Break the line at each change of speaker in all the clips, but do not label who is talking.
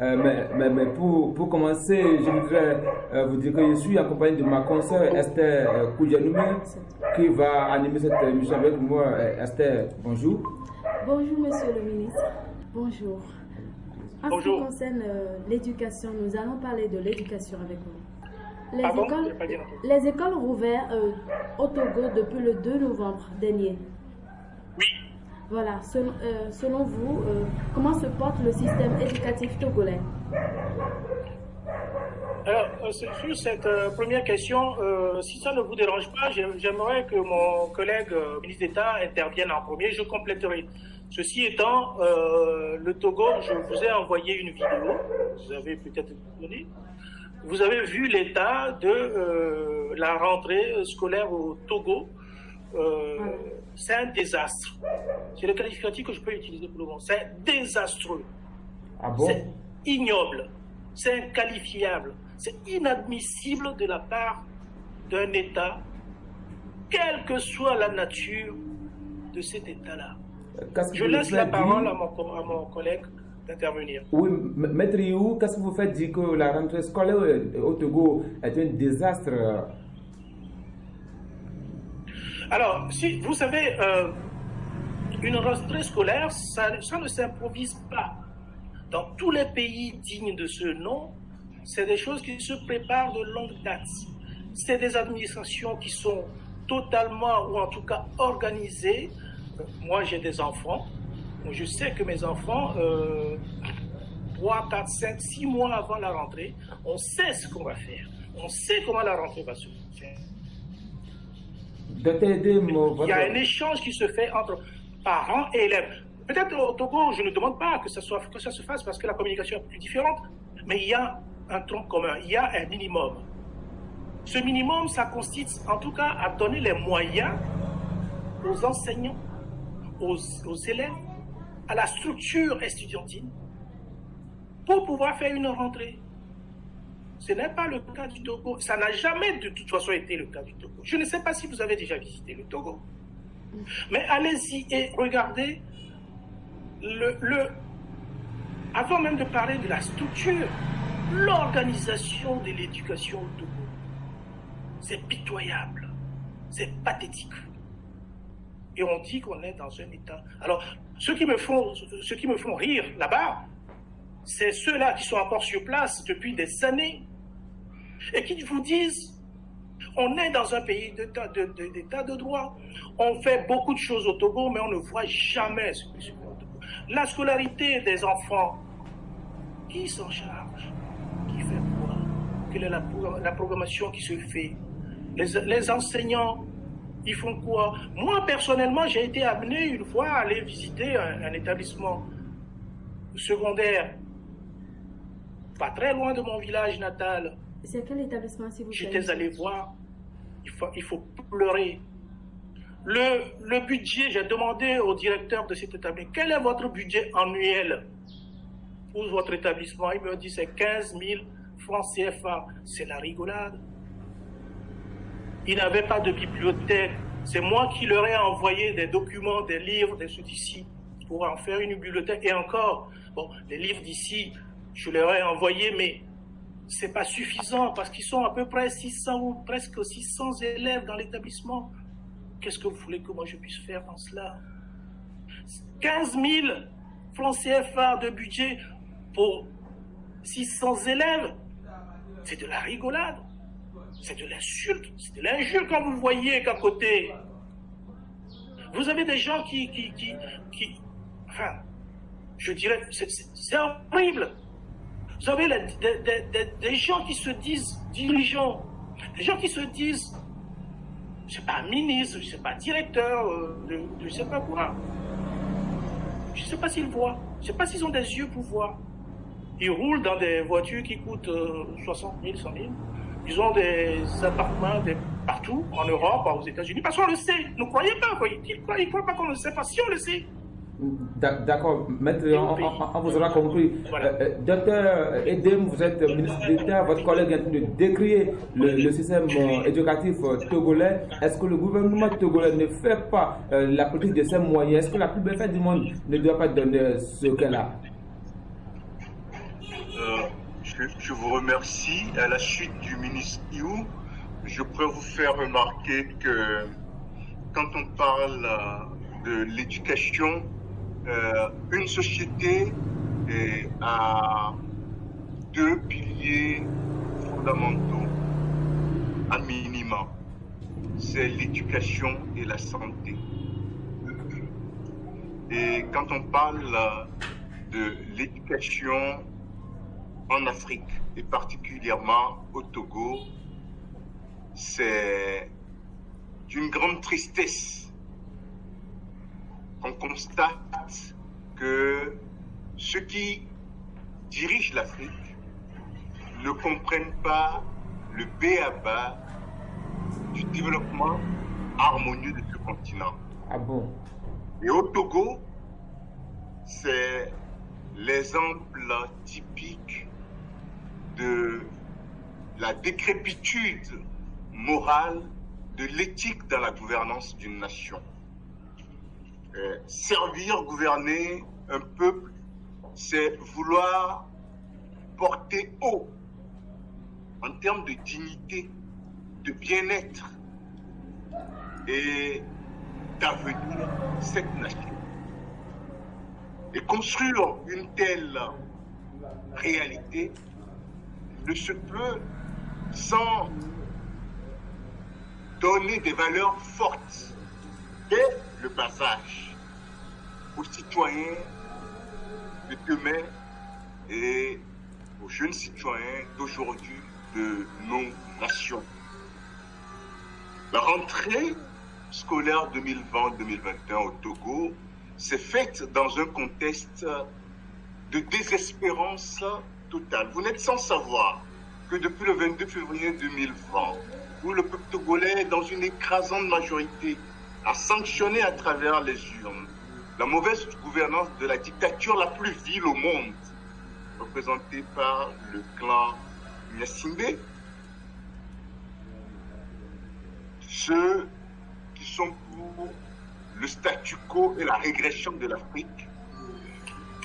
Mais pour commencer, je voudrais vous dire que je suis accompagné de ma consoeur Esther Koudjanoumé qui va animer cette émission avec moi. Esther, bonjour.
Bonjour, monsieur le ministre. Bonjour. En ce qui
Bonjour.
concerne l'éducation, nous allons parler de l'éducation avec vous. Les écoles ont ouvert au Togo depuis le 2 novembre dernier.
Oui.
Voilà, selon vous, comment se porte le système éducatif togolais?
Alors, sur cette première question, si ça ne vous dérange pas, j'aimerais que mon collègue ministre d'État intervienne en premier. Je compléterai. Ceci étant, le Togo, je vous ai envoyé une vidéo. Vous avez peut-être vu. Vous avez vu l'état de la rentrée scolaire au Togo. C'est un désastre. C'est le qualificatif que je peux utiliser pour le moment. C'est désastreux.
Ah bon?
C'est ignoble. C'est inqualifiable. C'est inadmissible de la part d'un État, quelle que soit la nature de cet État-là. Je laisse la parole à mon collègue d'intervenir.
Oui, Maître Iou, qu'est-ce que vous faites dire que la rentrée scolaire au Togo est un désastre?
Alors, si vous savez, une rentrée scolaire, ça ne s'improvise pas. Dans tous les pays dignes de ce nom, c'est des choses qui se préparent de longue date. C'est des administrations qui sont totalement, ou en tout cas organisées. Moi, j'ai des enfants. Je sais que mes enfants, 3, 4, 5, 6 mois avant la rentrée, on sait ce qu'on va faire. On sait comment la rentrée va se faire. Il y a un échange qui se fait entre parents et élèves. Peut-être au Togo, je ne demande pas que ça se fasse parce que la communication est plus différente, mais il y a un tronc commun, il y a un minimum. Ce minimum, ça consiste en tout cas à donner les moyens aux enseignants, aux élèves, à la structure estudiantine pour pouvoir faire une rentrée. Ce n'est pas le cas du Togo. Ça n'a jamais de toute façon été le cas du Togo. Je ne sais pas si vous avez déjà visité le Togo. Mais allez-y et regardez avant même de parler de la structure, l'organisation de l'éducation au Togo. C'est pitoyable. C'est pathétique. Et on dit qu'on est dans un état. Alors, ceux qui me font rire là-bas, c'est ceux-là qui sont encore sur place depuis des années et qui vous disent on est dans un pays d'état de droit. On fait beaucoup de choses au Togo, mais on ne voit jamais ce qui se fait au Togo. La scolarité des enfants, qui s'en charge? Qui fait quoi? Quelle est la programmation qui se fait? Les enseignants, ils font quoi? Moi, personnellement, j'ai été amené une fois à aller visiter un établissement secondaire, pas très loin de mon village natal.
C'est quel établissement, s'il vous plaît?
J'étais allé voir. Il faut pleurer. Le budget, j'ai demandé au directeur de cet établissement, quel est votre budget annuel pour votre établissement? Il me dit c'est 15 000 francs CFA. C'est la rigolade. Ils n'avaient pas de bibliothèque. C'est moi qui leur ai envoyé des documents, des livres, des trucs d'ici pour en faire une bibliothèque. Et encore, bon, les livres d'ici, je leur ai envoyé, mais c'est pas suffisant parce qu'ils sont à peu près 600 ou presque 600 élèves dans l'établissement. Qu'est-ce que vous voulez que moi je puisse faire dans cela? 15 000 francs CFA de budget pour 600 élèves, c'est de la rigolade, c'est de l'insulte, c'est de l'injure quand vous voyez qu'à côté, vous avez des gens enfin, je dirais, c'est horrible. Vous avez des gens qui se disent dirigeants, des gens qui se disent, je ne sais pas, ministre, je ne sais pas, directeur, je ne sais pas quoi. Je ne sais pas s'ils voient, je ne sais pas s'ils ont des yeux pour voir. Ils roulent dans des voitures qui coûtent 60 000, 100 000. Ils ont des appartements partout, en Europe, aux États-Unis, parce qu'on le sait. Ne croyez pas, ils ne croient pas qu'on ne le sait pas, si on le sait.
D'accord, maître, on vous aura compris. Voilà. Docteur Edem, vous êtes ministre d'État, votre collègue est en train de décrier le système éducatif togolais. Est-ce que le gouvernement togolais ne fait pas la politique de ses moyens? Est-ce que la plus belle fête du monde ne doit pas donner ce qu'elle a?
Je vous remercie. À la suite du ministre Iou, je pourrais vous faire remarquer que quand on parle de l'éducation, une société a deux piliers fondamentaux à minima. C'est l'éducation et la santé. Et quand on parle de l'éducation en Afrique, et particulièrement au Togo, c'est d'une grande tristesse qu'on constate que ceux qui dirigent l'Afrique ne comprennent pas le b.a.-ba du développement harmonieux de ce continent.
Ah bon?
Et au Togo, c'est l'exemple typique de la décrépitude morale de l'éthique dans la gouvernance d'une nation. Servir, gouverner un peuple, c'est vouloir porter haut en termes de dignité, de bien-être et d'avenir cette nation. Et construire une telle réalité ne se peut sans donner des valeurs fortes dès le passage aux citoyens de demain et aux jeunes citoyens d'aujourd'hui de nos nations. La rentrée scolaire 2020-2021 au Togo s'est faite dans un contexte de désespérance totale. Vous n'êtes sans savoir que depuis le 22 février 2020, où le peuple togolais, dans une écrasante majorité, a sanctionné à travers les urnes la mauvaise gouvernance de la dictature la plus vile au monde, représentée par le clan Gnassingbé. Ceux qui sont pour le statu quo et la régression de l'Afrique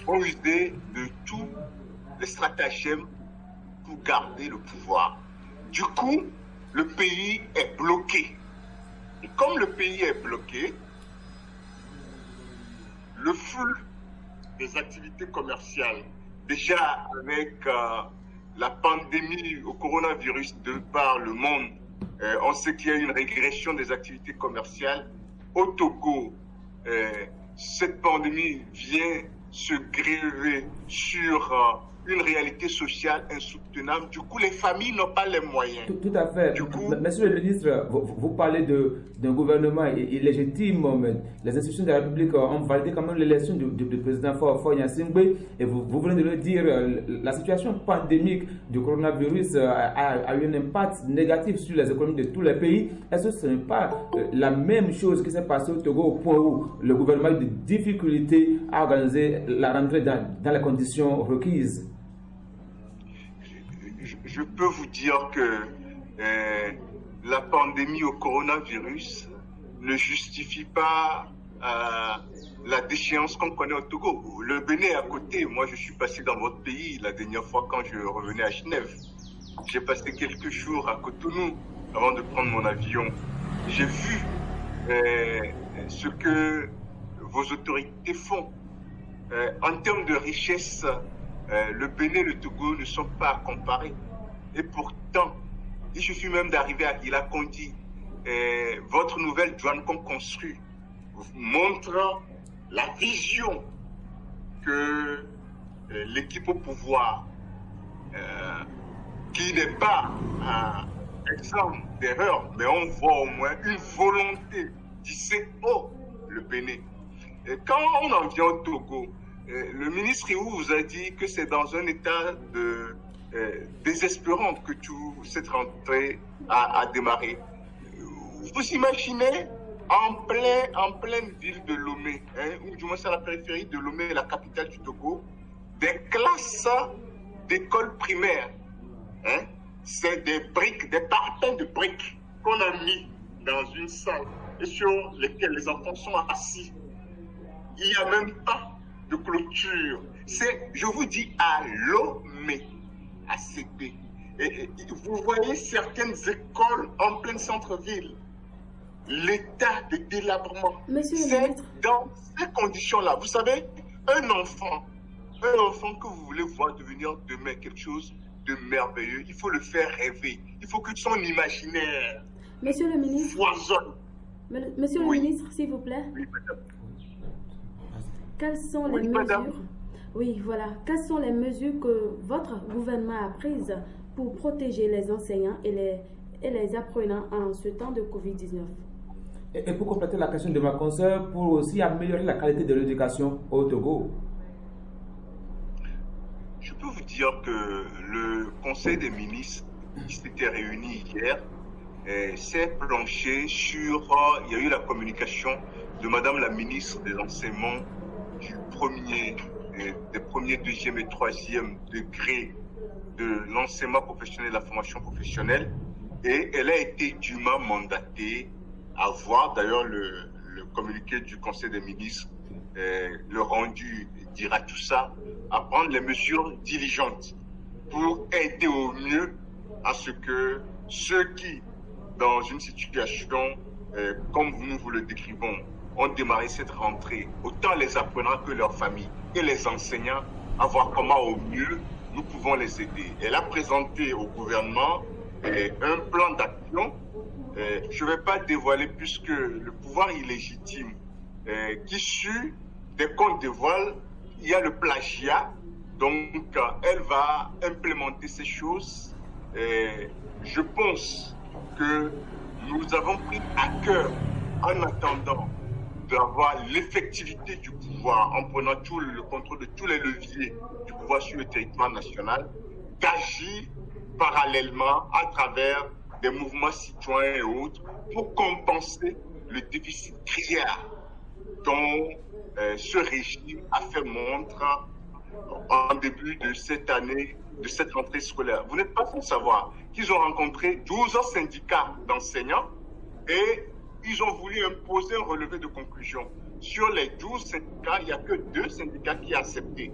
ont usé de tous les stratagèmes pour garder le pouvoir. Du coup, le pays est bloqué. Et comme le pays est bloqué, le flux des activités commerciales, déjà avec la pandémie au coronavirus de par le monde, on sait qu'il y a une régression des activités commerciales. Au Togo, cette pandémie vient se grever sur une réalité sociale insoutenable. Du coup, les familles n'ont pas les moyens.
Tout à fait.
Du coup,
Monsieur le ministre, vous parlez d'un gouvernement illégitime. Les institutions de la République ont validé quand même l'élection du président Faure Gnassingbé. Et vous venez de le dire, la situation pandémique du coronavirus a eu un impact négatif sur les économies de tous les pays. Est-ce que ce n'est pas la même chose qui s'est passée au Togo, au point où le gouvernement a eu des difficultés à organiser la rentrée dans les conditions requises?
Je peux vous dire que la pandémie au coronavirus ne justifie pas la déchéance qu'on connaît au Togo. Le Bénin est à côté. Moi, je suis passé dans votre pays la dernière fois quand je revenais à Genève. J'ai passé quelques jours à Cotonou avant de prendre mon avion. J'ai vu ce que vos autorités font. En termes de richesse, le Bénin et le Togo ne sont pas à comparer. Et pourtant, il suffit même d'arriver à Ila-Kondi. Votre nouvelle douane qu'on construit montre la vision que l'équipe au pouvoir, qui n'est pas un exemple d'erreur, mais on voit au moins une volonté d'hisser haut le Bénin. Et quand on en vient au Togo, le ministre Iou vous a dit que c'est dans un état de désespérant que toute cette rentrée a démarré. Vous imaginez en pleine ville de Lomé, ou du moins c'est la périphérie de Lomé, la capitale du Togo, des classes d'école primaire. C'est des briques, des parpaings de briques qu'on a mis dans une salle et sur lesquelles les enfants sont assis. Il n'y a même pas de clôture. C'est, je vous dis, à Lomé. ACP. Et vous voyez certaines écoles en plein centre-ville. L'état de délabrement. C'est dans ces conditions-là. Vous savez, un enfant que vous voulez voir devenir demain quelque chose de merveilleux, il faut le faire rêver. Il faut que son imaginaire
Monsieur le ministre,
foisonne.
Monsieur le ministre, s'il vous plaît.
Oui, madame.
Quelles sont les mesures? Oui, voilà. Quelles sont les mesures que votre gouvernement a prises pour protéger les enseignants et les apprenants en ce temps de Covid-19?
Et pour compléter la question de ma consoeur, pour aussi améliorer la qualité de l'éducation au Togo?
Je peux vous dire que le Conseil des ministres qui s'était réuni hier s'est planché sur... il y a eu la communication de Madame la ministre des Enseignements des premiers, deuxième et troisième degrés de l'enseignement professionnel et de la formation professionnelle. Et elle a été dûment mandatée à voir, d'ailleurs le communiqué du Conseil des ministres, le rendu dira tout ça, à prendre les mesures diligentes pour aider au mieux à ce que ceux qui, dans une situation comme nous vous le décrivons, ont démarré cette rentrée, autant les apprenants que leurs familles et les enseignants, à voir comment au mieux nous pouvons les aider. Elle a présenté au gouvernement un plan d'action. Je ne vais pas dévoiler puisque le pouvoir illégitime qu'issu des comptes de voile, il y a le plagiat. Donc, elle va implémenter ces choses. Je pense que nous avons pris à cœur, en attendant d'avoir l'effectivité du pouvoir, en prenant tout le contrôle de tous les leviers du pouvoir sur le territoire national, d'agir parallèlement à travers des mouvements citoyens et autres pour compenser le déficit criard dont ce régime a fait montre en début de cette année, de cette rentrée scolaire. Vous n'êtes pas sans savoir qu'ils ont rencontré 12 syndicats d'enseignants et ils ont voulu imposer un relevé de conclusion. Sur les 12 syndicats, il n'y a que 2 syndicats qui ont accepté.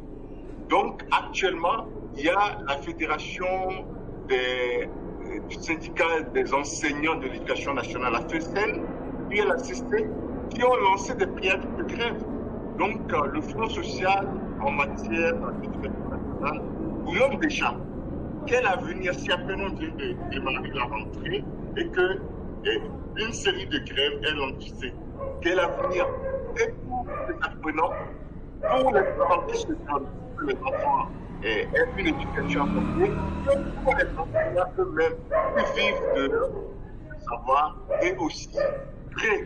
Donc, actuellement, il y a la Fédération du syndicat des enseignants de l'éducation nationale, la FESEN, puis la CC, qui ont lancé des prières de grève. Donc, le Front social en matière d'éducation nationale, bouillonne déjà. Quel avenir si après on vient de démarrer la rentrée et que une série de grèves est lancée? Quel avenir? Et pour les apprenants, pour les parents qui se donnent, pour les enfants aient une éducation appropriée, pour les enseignants eux-mêmes qui vivent de leur savoir et aussi créent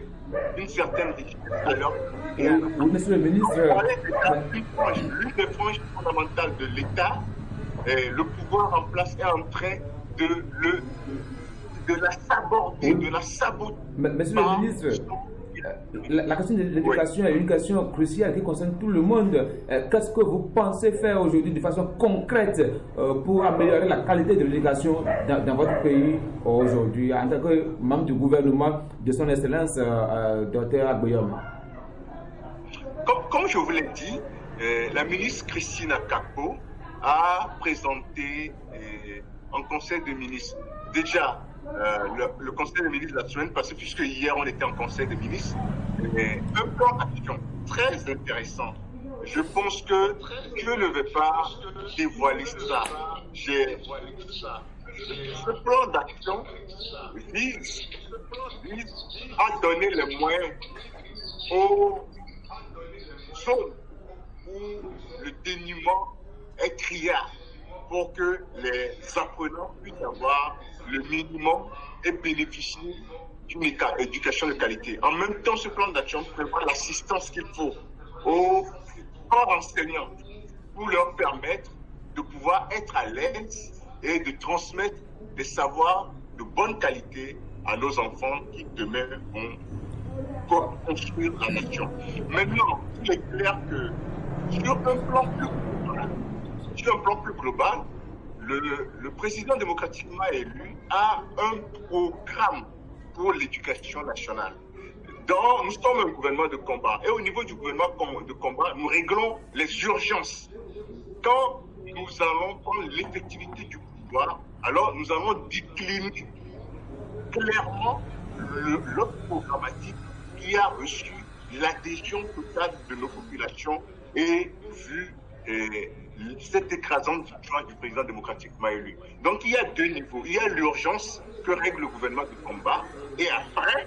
une certaine richesse à leur
oui, monsieur le ministre.
L'une des franges fondamentales de l'État, le pouvoir en place est en train de la saborder, de la saboter.
Monsieur le ministre, la question de l'éducation est une question cruciale qui concerne tout le monde. Qu'est-ce que vous pensez faire aujourd'hui de façon concrète pour améliorer la qualité de l'éducation dans votre pays aujourd'hui, en tant que membre du gouvernement de son Excellence, Dr Agboyom?
Comme je vous l'ai dit, la ministre Christina Kakpo a présenté en Conseil des ministres déjà le Conseil des ministres de la semaine passée, puisque hier on était en Conseil des ministres, un plan d'action très intéressant. Je pense que je ne vais pas dévoiler ça. Ce plan d'action vise à donner les moyens aux zones où le dénuement est criard pour que les apprenants puissent avoir le minimum et bénéficier d'une éducation de qualité. En même temps, ce plan d'action prévoit l'assistance qu'il faut aux corps enseignants pour leur permettre de pouvoir être à l'aise et de transmettre des savoirs de bonne qualité à nos enfants qui demain vont construire la nation. Maintenant, il est clair que sur un plan plus global, le président démocratiquement élu a un programme pour l'éducation nationale. Nous sommes un gouvernement de combat et au niveau du gouvernement de combat, nous réglons les urgences. Quand nous allons prendre l'effectivité du pouvoir, alors nous allons décliner clairement l'offre programmatique qui a reçu l'adhésion totale de nos populations et vu cette écrasante victoire du président démocratiquement élu. Donc il y a deux niveaux. Il y a l'urgence que règle le gouvernement de combat et après,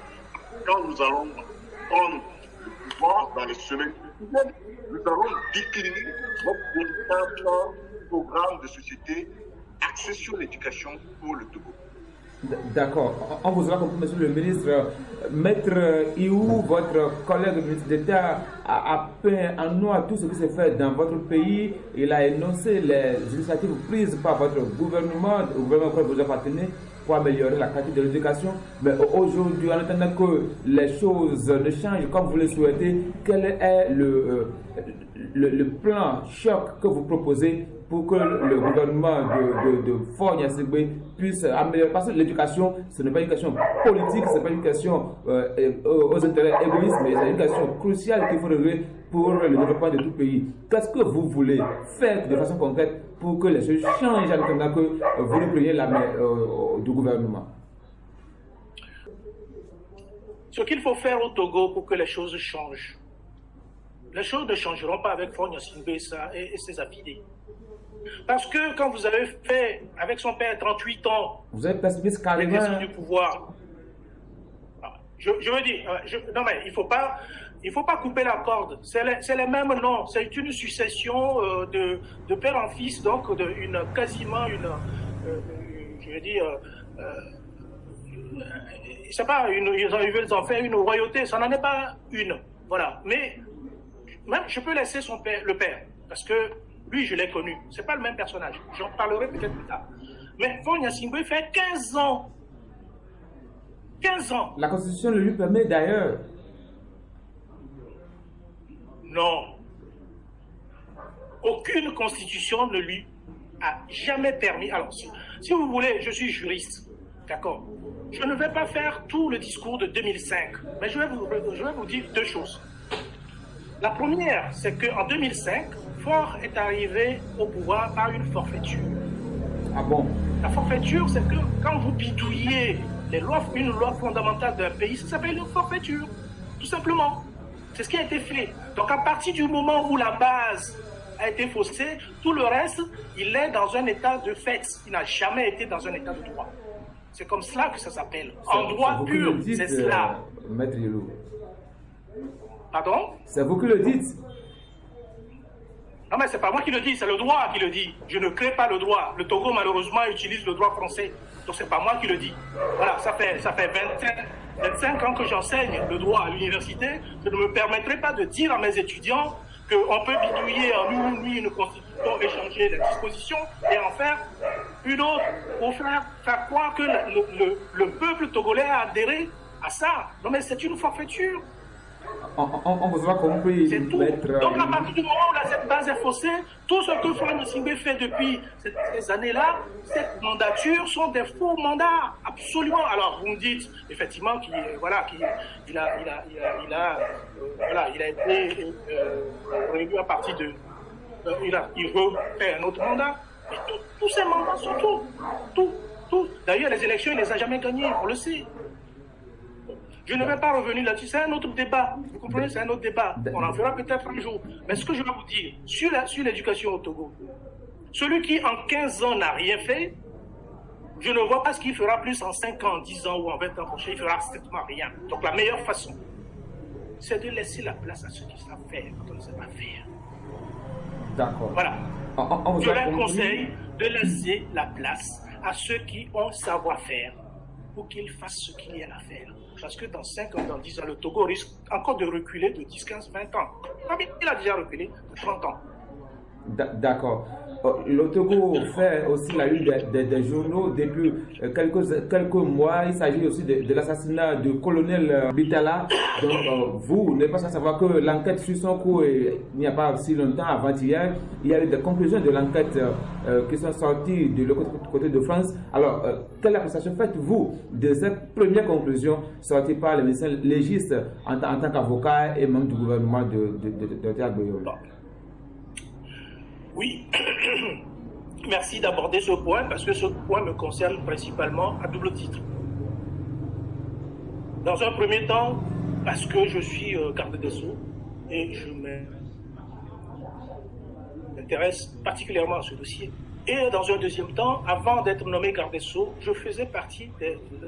quand nous allons prendre le pouvoir dans les semaines qui viennent, nous allons décliner notre véritable programme de société axé sur l'éducation pour le Togo.
D'accord. On vous aura compris, monsieur le ministre. Maître Iou, votre collègue ministre d'État, a peint en noir tout ce qui s'est fait dans votre pays. Il a énoncé les initiatives prises par votre gouvernement, au gouvernement auquel vous appartenez, pour améliorer la qualité de l'éducation. Mais aujourd'hui, en attendant que les choses ne changent comme vous le souhaitez, quel est le plan choc que vous proposez pour que le gouvernement de Faure Gnassingbé puisse améliorer? Parce que l'éducation, ce n'est pas une question politique, ce n'est pas une question aux intérêts égoïstes, mais c'est une question cruciale qu'il faut régler pour le développement de tout pays. Qu'est-ce que vous voulez faire de façon concrète pour que les choses changent en attendant que vous ne preniez la main du gouvernement?
Ce qu'il faut faire au Togo pour que les choses changent. Les choses ne changeront pas avec Faure Gnassingbé et ses affidés. Parce que quand vous avez fait avec son père 38 ans,
vous avez percé carrément
du pouvoir. Je veux dire, non mais il faut pas couper la corde. C'est les mêmes noms. C'est une succession de père en fils, donc quasiment une, je veux dire, c'est pas ils veulent en faire une royauté. Ça n'en est pas une. Voilà. Mais même je peux laisser le père, parce que lui, je l'ai connu. C'est pas le même personnage. J'en parlerai peut-être plus tard. Mais Faure Gnassingbé fait 15 ans. 15 ans.
La Constitution le lui permet d'ailleurs.
Non. Aucune Constitution ne lui a jamais permis. Alors, si vous voulez, je suis juriste. D'accord. Je ne vais pas faire tout le discours de 2005. Mais je vais vous dire deux choses. La première, c'est qu'en 2005, Faure est arrivé au pouvoir par une forfaiture.
Ah bon?
La forfaiture, c'est que quand vous bidouillez une loi fondamentale d'un pays, ça s'appelle une forfaiture. Tout simplement. C'est ce qui a été fait. Donc à partir du moment où la base a été faussée, tout le reste, il est dans un état de fait. Il n'a jamais été dans un état de droit. C'est comme cela que ça s'appelle. En droit pur, c'est cela.
Maître Yelou.
Pardon?
C'est vous qui le dites.
Non mais c'est pas moi qui le dis, c'est le droit qui le dit. Je ne crée pas le droit. Le Togo malheureusement utilise le droit français. Donc c'est pas moi qui le dis. Voilà, ça fait 25 ans que j'enseigne le droit à l'université. Je ne me permettrai pas de dire à mes étudiants qu'on peut bidouiller en une nuit une constitution, échanger les dispositions et en faire une autre pour faire croire que le peuple togolais a adhéré à ça. Non mais c'est une forfaiture.
On vous aura compris.
C'est tout. Donc à partir du moment où cette base est faussée, tout ce que Faure Gnassingbé fait depuis ces années-là, cette mandature sont des faux mandats, absolument. Alors vous me dites effectivement qu'il a été réélu à partir de, il veut faire un autre mandat. Mais tous ces mandats sont tout. D'ailleurs les élections il les a jamais gagnés, on le sait. Je ne vais pas revenir là-dessus, c'est un autre débat. Vous comprenez, c'est un autre débat. On en fera peut-être un jour. Mais ce que je vais vous dire, sur l'éducation au Togo, celui qui en 15 ans n'a rien fait, je ne vois pas ce qu'il fera plus en 5 ans, 10 ans ou en 20 ans prochain, il fera strictement rien. Donc la meilleure façon, c'est de laisser la place à ceux qui savent faire quand on ne sait pas faire.
D'accord.
Voilà. Je leur conseille de laisser la place à ceux qui ont savoir-faire pour qu'ils fassent ce qu'il y a à faire. Parce que dans 5 ans, dans 10 ans, le Togo risque encore de reculer de 10, 15, 20 ans. Il a déjà reculé de 30 ans.
D'accord. Le Togo fait aussi la une des journaux depuis quelques mois. Il s'agit aussi de l'assassinat du colonel Bitala. Donc, vous n'êtes pas sans savoir que l'enquête suit son cours et il n'y a pas si longtemps, avant-hier, il y a eu des conclusions de l'enquête qui sont sorties de l'autre côté de France. Alors, quelle appréciation faites-vous de cette première conclusion sortie par les médecins légistes en tant qu'avocat et membre du gouvernement de Théâtre Boyol?
Oui, merci d'aborder ce point parce que ce point me concerne principalement à double titre. Dans un premier temps, parce que je suis garde des Sceaux et je m'intéresse particulièrement à ce dossier. Et dans un deuxième temps, avant d'être nommé garde des Sceaux, je faisais partie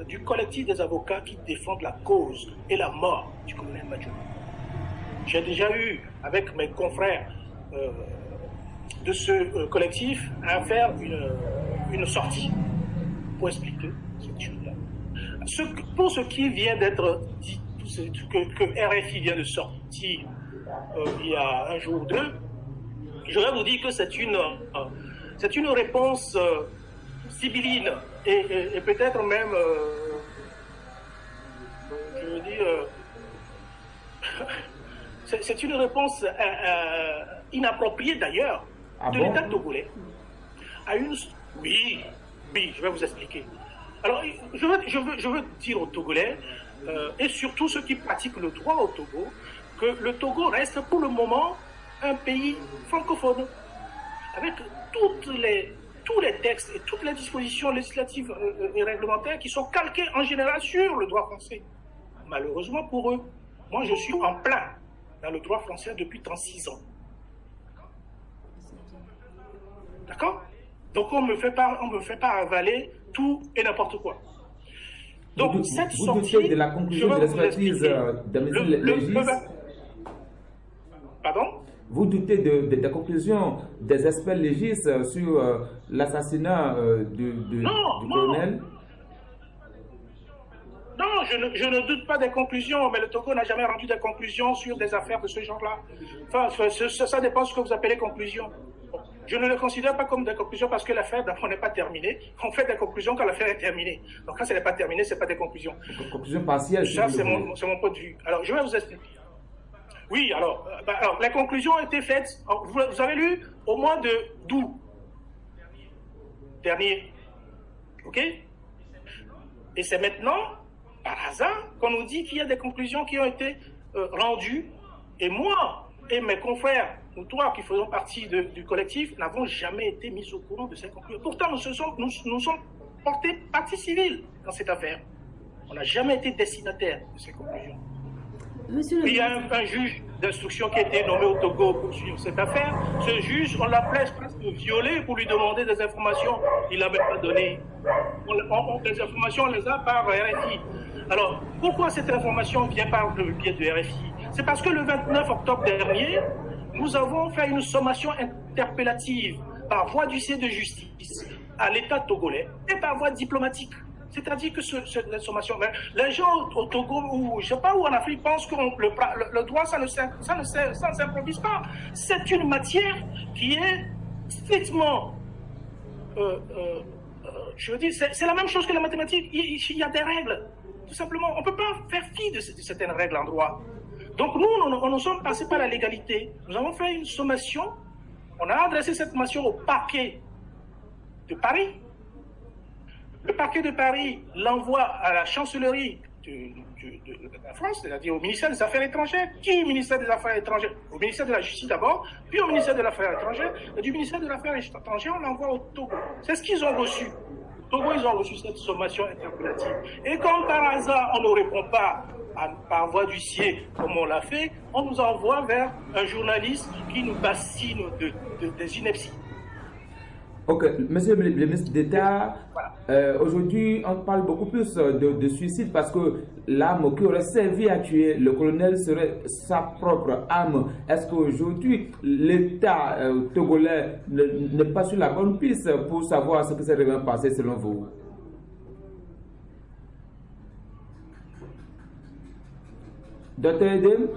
du collectif des avocats qui défendent la cause et la mort du colonel Madjou. J'ai déjà eu, avec mes confrères de ce collectif, à faire une sortie pour expliquer cette chose-là. Pour ce qui vient d'être dit, que RFI vient de sortir il y a un jour ou deux, je vais vous dire que c'est une réponse sibylline et peut-être même, je veux dire, c'est une réponse inappropriée d'ailleurs de l'État togolais. Oui, je vais vous expliquer. Alors, je veux dire aux Togolais, et surtout ceux qui pratiquent le droit au Togo, que le Togo reste pour le moment un pays francophone, avec tous les textes et toutes les dispositions législatives et réglementaires qui sont calqués en général sur le droit français. Malheureusement pour eux, moi je suis en plein dans le droit français depuis 36 ans. D'accord? Donc on me fait pas avaler tout et n'importe quoi. Donc cette sortie,
doutez de la conclusion de l'expertise de M. Légis?
Pardon?
Vous doutez de la conclusion des experts légis sur l'assassinat du colonel?
Non, je ne doute pas des conclusions, mais le Togo n'a jamais rendu des conclusions sur des affaires de ce genre-là. Enfin, ça dépend de ce que vous appelez conclusions. Je ne le considère pas comme des conclusions parce que l'affaire d'abord n'est pas terminée. On fait des conclusions quand l'affaire est terminée. Donc quand elle n'est pas terminée, ce n'est pas des conclusions.
Conclusions partielles.
Ça, c'est mon point de vue. Alors, je vais vous expliquer. Oui, alors les conclusions ont été faites. Vous avez lu au mois d'août dernier. OK? Et c'est maintenant, par hasard, qu'on nous dit qu'il y a des conclusions qui ont été rendues. Et moi et mes confrères, nous trois qui faisons partie du collectif, n'avons jamais été mis au courant de ces conclusions. Pourtant, nous sommes portés partie civile dans cette affaire. On n'a jamais été destinataire de ces conclusions. Il y a un juge d'instruction qui a été nommé au Togo pour suivre cette affaire. Ce juge, on l'a presque violé pour lui demander des informations. Il ne l'a même pas donné. Les informations, on les a par RFI. Alors, pourquoi cette information vient par le biais de RFI? C'est parce que le 29 octobre dernier, nous avons fait une sommation interpellative par voie d'huissier de justice à l'État togolais et par voie diplomatique. C'est-à-dire que cette sommation, les gens au Togo ou je ne sais pas où en Afrique pensent que le droit, ça ne s'improvise pas. C'est une matière qui est strictement, je veux dire, c'est la même chose que la mathématique. Il y a des règles, tout simplement. On ne peut pas faire fi de certaines règles en droit. Donc nous sommes passés par la légalité. Nous avons fait une sommation. On a adressé cette sommation au parquet de Paris. Le parquet de Paris l'envoie à la chancellerie de la France, c'est-à-dire au ministère des Affaires étrangères. Qui ministère des Affaires étrangères? Au ministère de la Justice d'abord, puis au ministère des Affaires étrangères. Et du ministère des Affaires étrangères, on l'envoie au Togo. C'est ce qu'ils ont reçu. Au Togo, ils ont reçu cette sommation interpellative. Et quand par hasard, on ne répond pas par voie d'huissier, comme on l'a fait, on nous envoie vers un journaliste qui nous bassine des inepties.
Ok, monsieur le ministre d'État, aujourd'hui on parle beaucoup plus de suicide parce que l'arme qui aurait servi à tuer le colonel serait sa propre arme. Est-ce qu'aujourd'hui l'État togolais n'est pas sur la bonne piste pour savoir ce qui s'est réellement passé selon vous? Docteur Edem?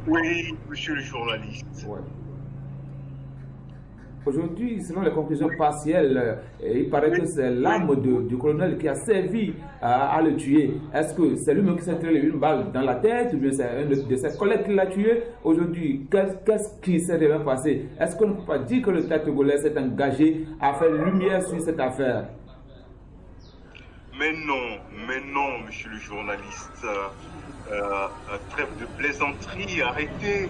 Oui, monsieur le journaliste.
Ouais. Aujourd'hui, selon les conclusions partielles, il paraît que c'est l'arme du colonel qui a servi à le tuer. Est-ce que c'est lui-même qui s'est tiré une balle dans la tête ou bien c'est un de ses collègues qui l'a tué? Aujourd'hui, qu'est-ce qui s'est réellement passé? Est-ce qu'on ne peut pas dire que le État togolais s'est engagé à faire lumière sur cette affaire?
Mais non, monsieur le journaliste. Trêve de plaisanterie, arrêtez.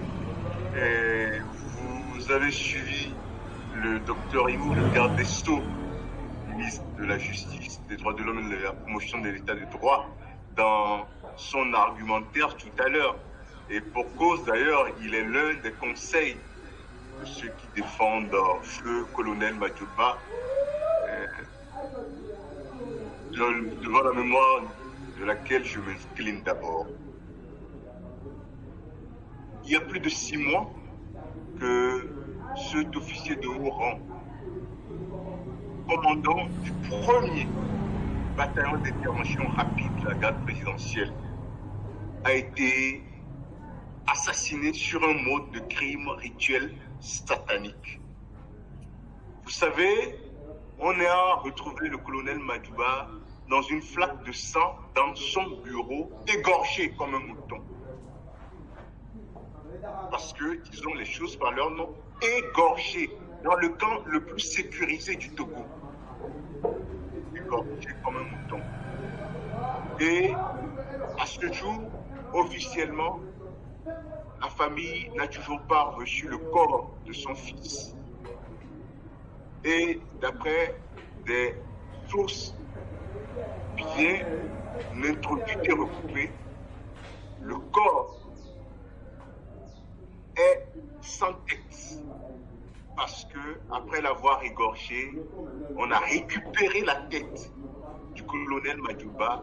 vous avez suivi le docteur Imo, le garde des Sceaux, ministre de la Justice, des droits de l'homme et de la promotion de l'état de droit, dans son argumentaire tout à l'heure. Et pour cause d'ailleurs, il est l'un des conseils de ceux qui défendent le colonel Madjouba, devant la mémoire de laquelle je m'incline d'abord. Il y a plus de 6 mois que cet officier de haut rang, commandant du premier bataillon d'intervention rapide de la garde présidentielle, a été assassiné sur un mode de crime rituel satanique. Vous savez, on a retrouvé le colonel Madjouba dans une flaque de sang dans son bureau, égorgé comme un mouton. Parce que, disons les choses par leur nom, égorgé dans le camp le plus sécurisé du Togo. Égorgé comme un mouton. Et à ce jour, officiellement, la famille n'a toujours pas reçu le corps de son fils. Et d'après des sources bien introduites et recoupées, le corps est sans tête. Parce que, après l'avoir égorgé, on a récupéré la tête du colonel Madjouba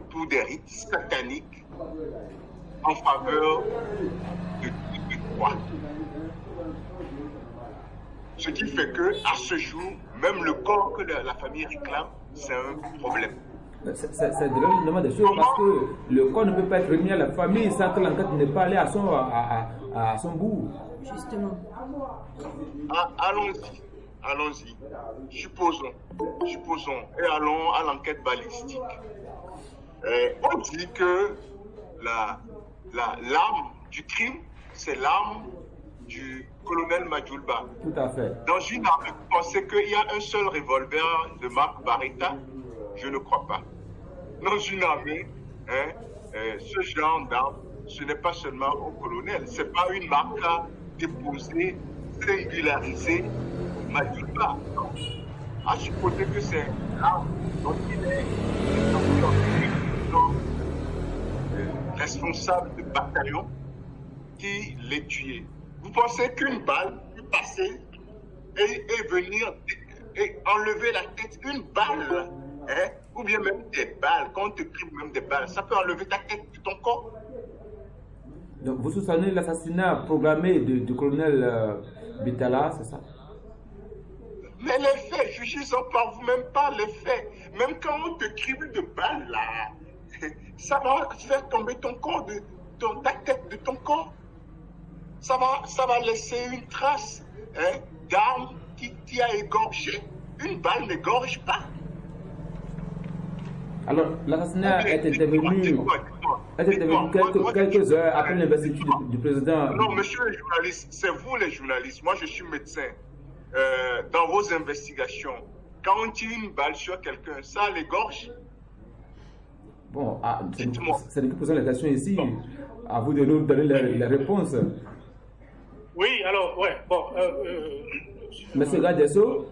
pour des rites sataniques en faveur de quoi. Ce qui fait que, à ce jour, même le corps que la famille réclame, c'est un problème.
C'est de des choses parce que le corps ne peut pas être remis à la famille sans que l'enquête n'ait pas allé à son bout.
Justement.
Allons-y. Supposons, et allons à l'enquête balistique. On dit que l'arme du crime, c'est l'arme du colonel Madjouba.
Tout à fait.
Dans une arme, vous pensez qu'il y a un seul revolver de marque Barretta? Je ne crois pas. Dans une armée, ce genre d'arme, ce n'est pas seulement au colonel, ce n'est pas une marque déposée, singularisée Madjouba. À supposer que c'est l'arme dont il est responsable de bataillon qui l'est tué. Vous pensez qu'une balle peut passer et venir et enlever la tête, une balle, ou bien même des balles, quand on te prive même des balles, ça peut enlever ta tête de ton corps?
Donc vous soupçonnez l'assassinat programmé du colonel Bitala, c'est ça?
Mais les faits, jugez-en par vous-même, pas les faits. Même quand on te crible de balles, là, ça va faire tomber ton corps, ta tête de ton corps. Ça va laisser une trace d'arme qui a égorgé. Une balle n'égorge pas.
Alors, l'assassinat est intervenu quelques heures après l'investiture du président.
Non, monsieur le journaliste, c'est vous les journalistes. Moi, je suis médecin. Dans vos investigations, quand on tire une balle sur quelqu'un, ça l'égorge?
Bon, c'est nous qui posons la question ici. Bon. À vous de nous donner les réponses.
Oui, alors, ouais, bon.
Monsieur Gadesso,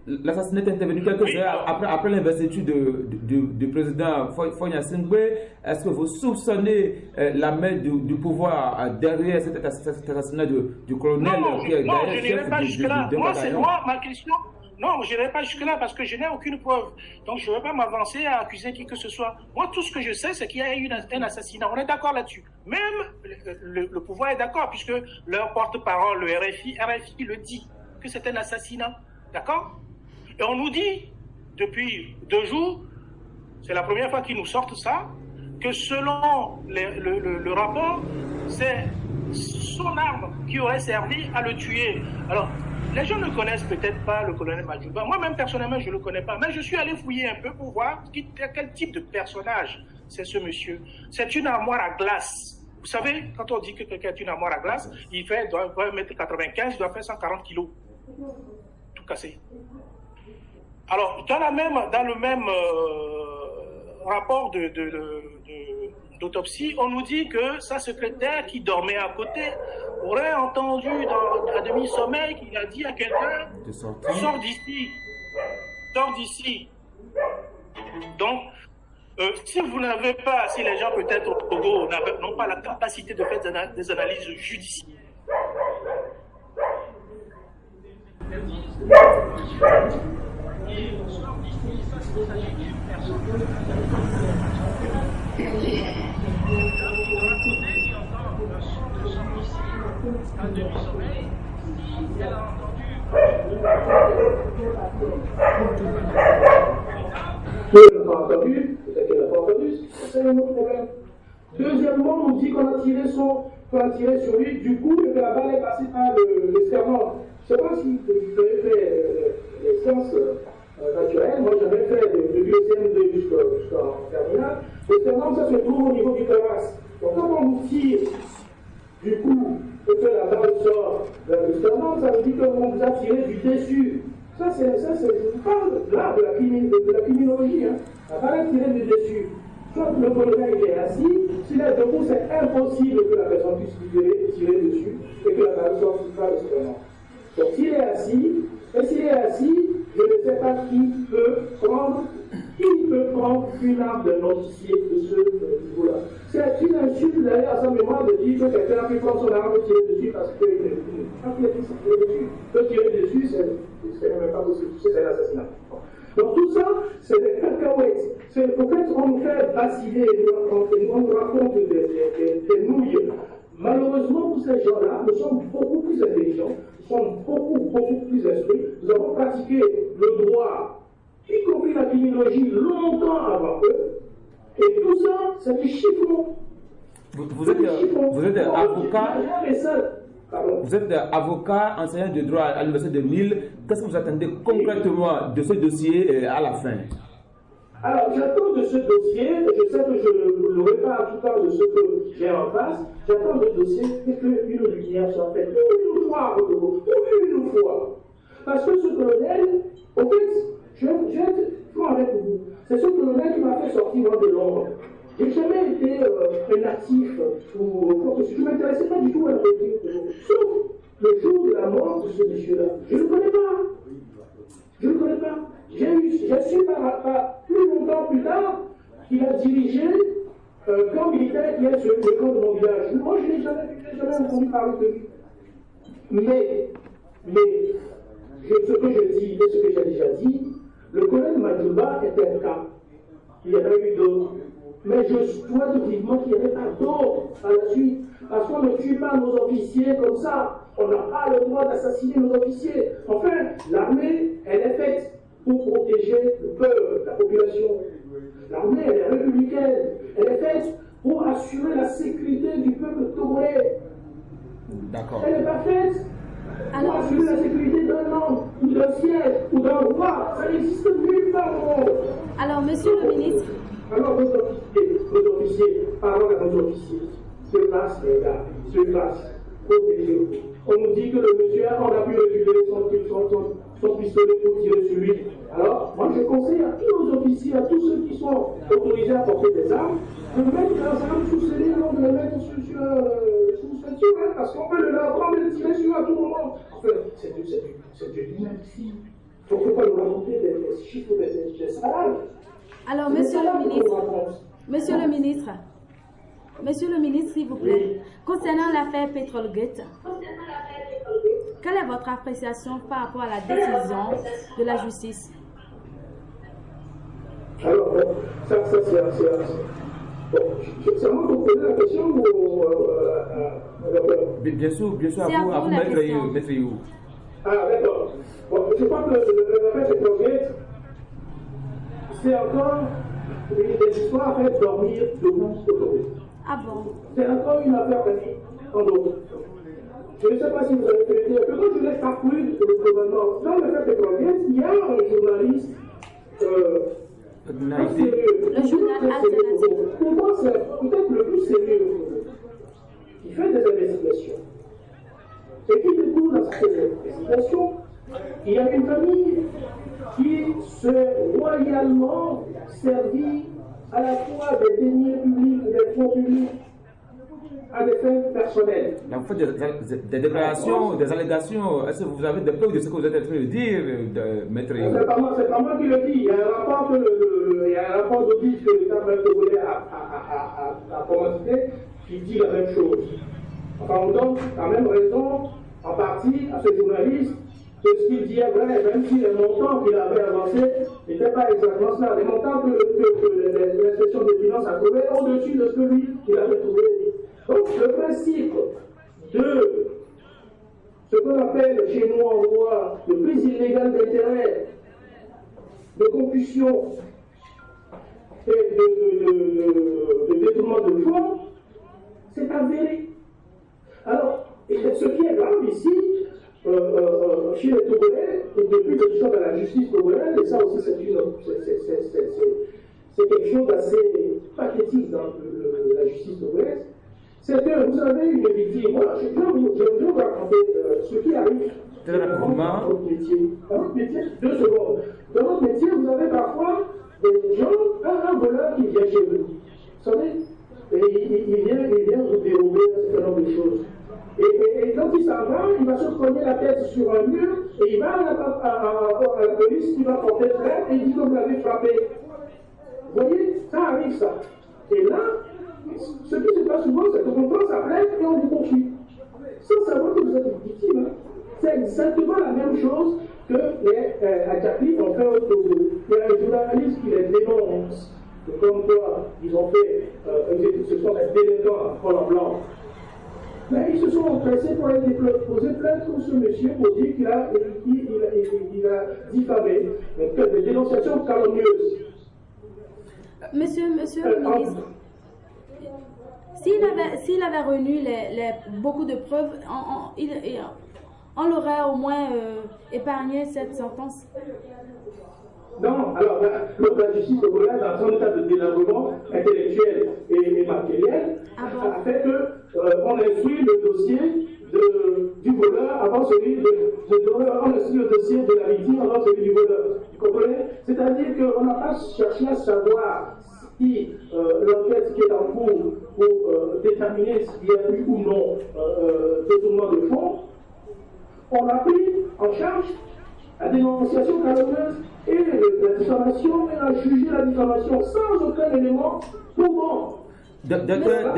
l'assassinat est intervenu quelques heures après l'investiture du président Fonya Singwe. Est-ce que vous soupçonnez la main du pouvoir derrière cet assassinat du colonel qui est
non, je n'irai pas jusque-là. Moi, ma question, non, je n'irai pas jusque-là parce que je n'ai aucune preuve. Donc, je ne vais pas m'avancer à accuser qui que ce soit. Moi, tout ce que je sais, c'est qu'il y a eu un assassinat. On est d'accord là-dessus. Même le pouvoir est d'accord puisque leur porte-parole, le RFI le dit que c'est un assassinat. D'accord? Et on nous dit, depuis 2 jours, c'est la première fois qu'ils nous sortent ça, que selon le rapport, c'est son arme qui aurait servi à le tuer. Alors, les gens ne connaissent peut-être pas le colonel Madjouba. Moi-même, personnellement, je ne le connais pas. Mais je suis allé fouiller un peu pour voir quel type de personnage c'est ce monsieur. C'est une armoire à glace. Vous savez, quand on dit que quelqu'un est une armoire à glace, il doit mettre 95, il doit faire 140 kilos. Tout cassé. Alors, dans le même rapport d'autopsie, on nous dit que sa secrétaire qui dormait à côté aurait entendu à demi-sommeil qu'il a dit à quelqu'un « Sors d'ici, sors d'ici ». Donc, si vous n'avez pas, si les gens peut-être au Togo n'ont pas la capacité de faire des analyses judiciaires,
c'est un autre problème. Deuxièmement, on nous dit qu'on a tiré sur lui, du coup, que la balle est passée par l'esternon. Je ne sais pas si vous avez fait les sciences naturelles. Moi, j'avais fait de l'USM2 jusqu'en terminale. L'esternon, ça se trouve au niveau du thorax. Donc, quand on nous tire, du coup, et que la balle sort vers l'esternon, ça veut dire qu'on vous a tiré du dessus. Ça, je vous parle là de la criminologie. Hein. La balle est tirée du dessus. Soit le colonel il est assis, s'il est debout, c'est impossible que la personne puisse tirer dessus et que la balle sorte par l'esternon. Donc s'il est assis, je ne sais pas qui peut prendre une arme d'un officier de ce niveau-là. C'est une insulte d'ailleurs à sa mémoire de dire que quelqu'un qui prend son arme peut tirer dessus parce qu'il peut tirer dessus, c'est même pas possible, c'est un assassinat. Donc tout ça, c'est des cacahuètes. En fait, on nous fait vaciller, on nous raconte des nouilles. Malheureusement, pour ces gens-là, nous sommes beaucoup plus intelligents, nous sommes beaucoup plus instruits. Nous avons pratiqué le droit, y compris la criminologie, longtemps avant eux. Et tout ça, c'est du chiffon.
Vous êtes avocat. Vous êtes avocat, enseignant de droit à l'Université de Lille. Qu'est-ce que vous attendez concrètement de ce dossier à la fin?
Alors, j'attends de ce dossier, et je sais que je ne l'aurai pas en tout cas de ce que j'ai en face, j'attends de ce dossier qu'une lumière soit faite. Une fois. Parce que ce colonel, au fait, je vais être franc avec vous, c'est ce colonel qui m'a fait sortir de l'ombre. Je n'ai jamais été un actif ou je ne m'intéressais pas du tout à la politique, sauf le jour de la mort de ce monsieur-là. Je ne le connais pas. J'ai su par plus longtemps plus tard qu'il a dirigé un camp militaire qui est sur le camp de mon village. Moi, je n'ai jamais entendu parler de lui. Mais ce que je dis et ce que j'ai déjà dit, le colonel Madjouba était un cas. Il y en a eu d'autres. Mais je souhaite vivement qu'il n'y en ait pas d'autres à la suite. Parce qu'on ne tue pas nos officiers comme ça. On n'a pas le droit d'assassiner nos officiers. Enfin, l'armée, elle est faite pour protéger le peuple, la population. L'armée, elle est républicaine. Elle est faite pour assurer la sécurité du peuple togolais.
D'accord.
Elle n'est pas faite pour assurer la sécurité d'un homme, ou d'un siège, ou d'un roi. Ça n'existe nulle part au monde.
Alors, monsieur le ministre.
Alors, nos officiers, parlons à nos officiers. Se passe, les gars, se passe. Protégez-vous. On nous dit que le monsieur, on a pu récupérer son pistolet pour tirer sur lui. Alors, moi je conseille à tous nos officiers, à tous ceux qui sont autorisés à porter des armes, de mettre leurs armes sous scellé, non de les mettre sous ceinture, hein, parce qu'on peut leur prendre et les tirer sur à tout moment. Enfin, c'est de l'ineptie. Il ne faut pas nous raconter des chiffres, des salades.
Alors, monsieur le ministre, s'il vous plaît, oui. Concernant l'affaire Petrolgate, quelle est votre appréciation par rapport à la décision de la justice?
Alors, ça c'est moi qui pose la question ou
bien sûr, à vous, maître You.
Ah, d'accord. Bon, je crois que l'affaire Petrolgate, c'est encore des histoires à faire dormir debout aujourd'hui.
Ah bon?
C'est encore une affaire en d'autres. Je ne sais pas si vous avez fait dire que quand je l'ai parcouru le gouvernement, dans l'affaire Petrolgate, il y a un journaliste sérieux.
Le journal alternatif.
Pour moi, c'est peut-être le plus sérieux qui fait des investigations. Et qui découvre dans cette investigation, il y a une famille qui s'est royalement servie à la fois des deniers publics, des fonds publics, à des fins personnelles.
Vous faites des déclarations, des allégations. Est-ce que vous avez des preuves de ce que vous êtes en train de dire, maître?
C'est pas moi qui le dis. Il y a un rapport d'audit que l'État togolais a commandité qui dit la même chose. Enfin, on donne la même raison en partie à ce journaliste que ce qu'il dit est vrai, même si les montants qu'il avait avancés n'étaient pas exactement cela. Les montants que l'inspection des finances a trouvés au-dessus de ce que lui il avait trouvé. Donc, le principe de ce qu'on appelle chez nous en droit de prise illégale d'intérêt, de concussion et de détournement de fonds, c'est avéré. Alors, ce qui est grave ici, chez les Togolais, et depuis l'édition de la justice togolaise, et ça aussi c'est quelque chose d'assez pathétique dans la justice togolaise, c'est que vous avez une victime. Voilà, je vais vous raconter ce qui arrive dans notre métier. Dans notre métier, 2 secondes. Dans notre métier, vous avez parfois des gens, un voleur qui vient chez vous. Vous savez, et il vient vous dérober un certain nombre de choses. Et quand il s'en va, il va se cogner la tête sur un mur et il va à la police qui va porter plainte et il dit que vous l'avez frappé. Vous voyez, ça arrive ça. Et là, ce qui se passe souvent, c'est qu'on prend sa plainte et on vous poursuit. Sans savoir que vous êtes une victime. Hein. C'est exactement la même chose que les Adjapis ont fait au Togo. Il y a un journaliste qui les dénonce, comme quoi ils ont fait, ce sont des délinquants en blanc. Mais ils se sont empressés pour aller poser plainte contre ce monsieur pour dire qu'il a diffamé. Donc, des dénonciations calomnieuses.
Monsieur le ministre, s'il avait réuni beaucoup de preuves, on l'aurait au moins épargné cette sentence.
Non, alors la justice togolaise, dans son état de délabrement intellectuel et matériel, a fait qu'on instruit le dossier du voleur avant celui on instruit le dossier de la victime avant celui du voleur. Vous comprenez? C'est-à-dire qu'on n'a pas cherché à savoir si l'enquête qui est en cours pour déterminer s'il y a eu ou non détournement de fonds. On a pris en charge la dénonciation calomnieuse et la diffamation, et on a jugé la diffamation sans aucun élément pouvant.
Docteur,